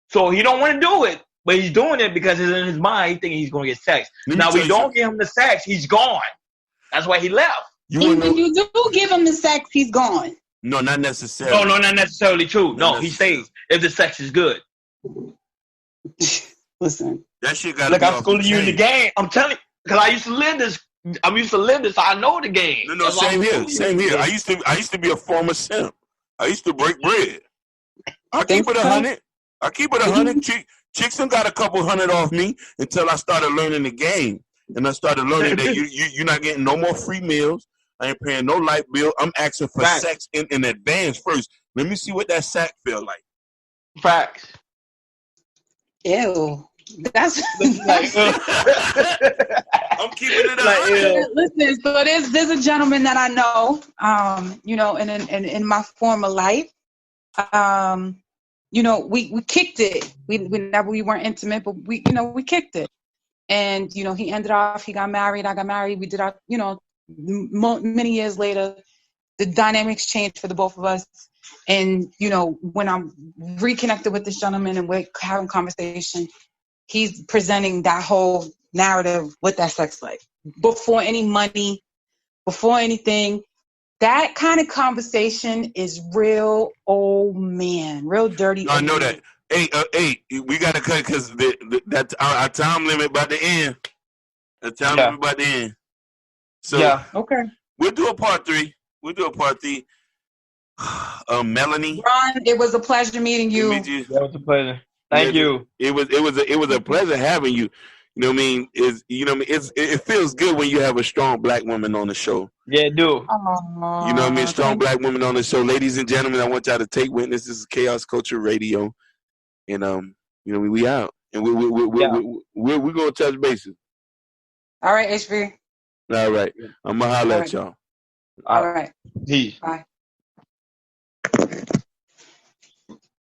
So he don't want to do it. But he's doing it because it's in his mind. He's thinking he's going to get sex. Now, we don't give him the sex, he's gone. That's why he left. When you do give him the sex, he's gone. No, not necessarily. No, not necessarily true. No, he stays if the sex is good. Listen. That shit got to Look, I'm schooling you in the game. I'm telling you. Because I used to live this. So I know the game. No, same here. I used to be a former simp. I used to break bread. I keep it 100. Chicks done got a couple hundred off me until I started learning the game. And I started learning that you're not getting no more free meals. I ain't paying no light bill. I'm asking for sex in advance first. Let me see what that sack feel like. Facts. Ew. That's like, I'm keeping it up. Listen, so there's a gentleman that I know, in my former life. We kicked it. We weren't intimate, but we kicked it. And, he ended off, he got married, I got married. We did our, many years later, the dynamics changed for the both of us. And, when I'm reconnected with this gentleman and we're having conversation, he's presenting that whole narrative with that sex life. Before any money, before anything, that kind of conversation is real old man, real dirty. No, I know that. Hey, we got to cut because that's our time limit about to end. The time limit about to end. So, okay. We'll do a part 3. Melanie. Ron, it was a pleasure meeting you. That was a pleasure. Thank you. It was a pleasure having you. You know what I mean? It feels good when you have a strong black woman on the show. Yeah, it do. Aww, you know what I mean? Strong black women on the show. Ladies and gentlemen, I want y'all to take witness. This is Chaos Culture Radio. And we out. And we're gonna touch bases. All right, HB. All right. I'm gonna holler at y'all. All right. Peace. Bye.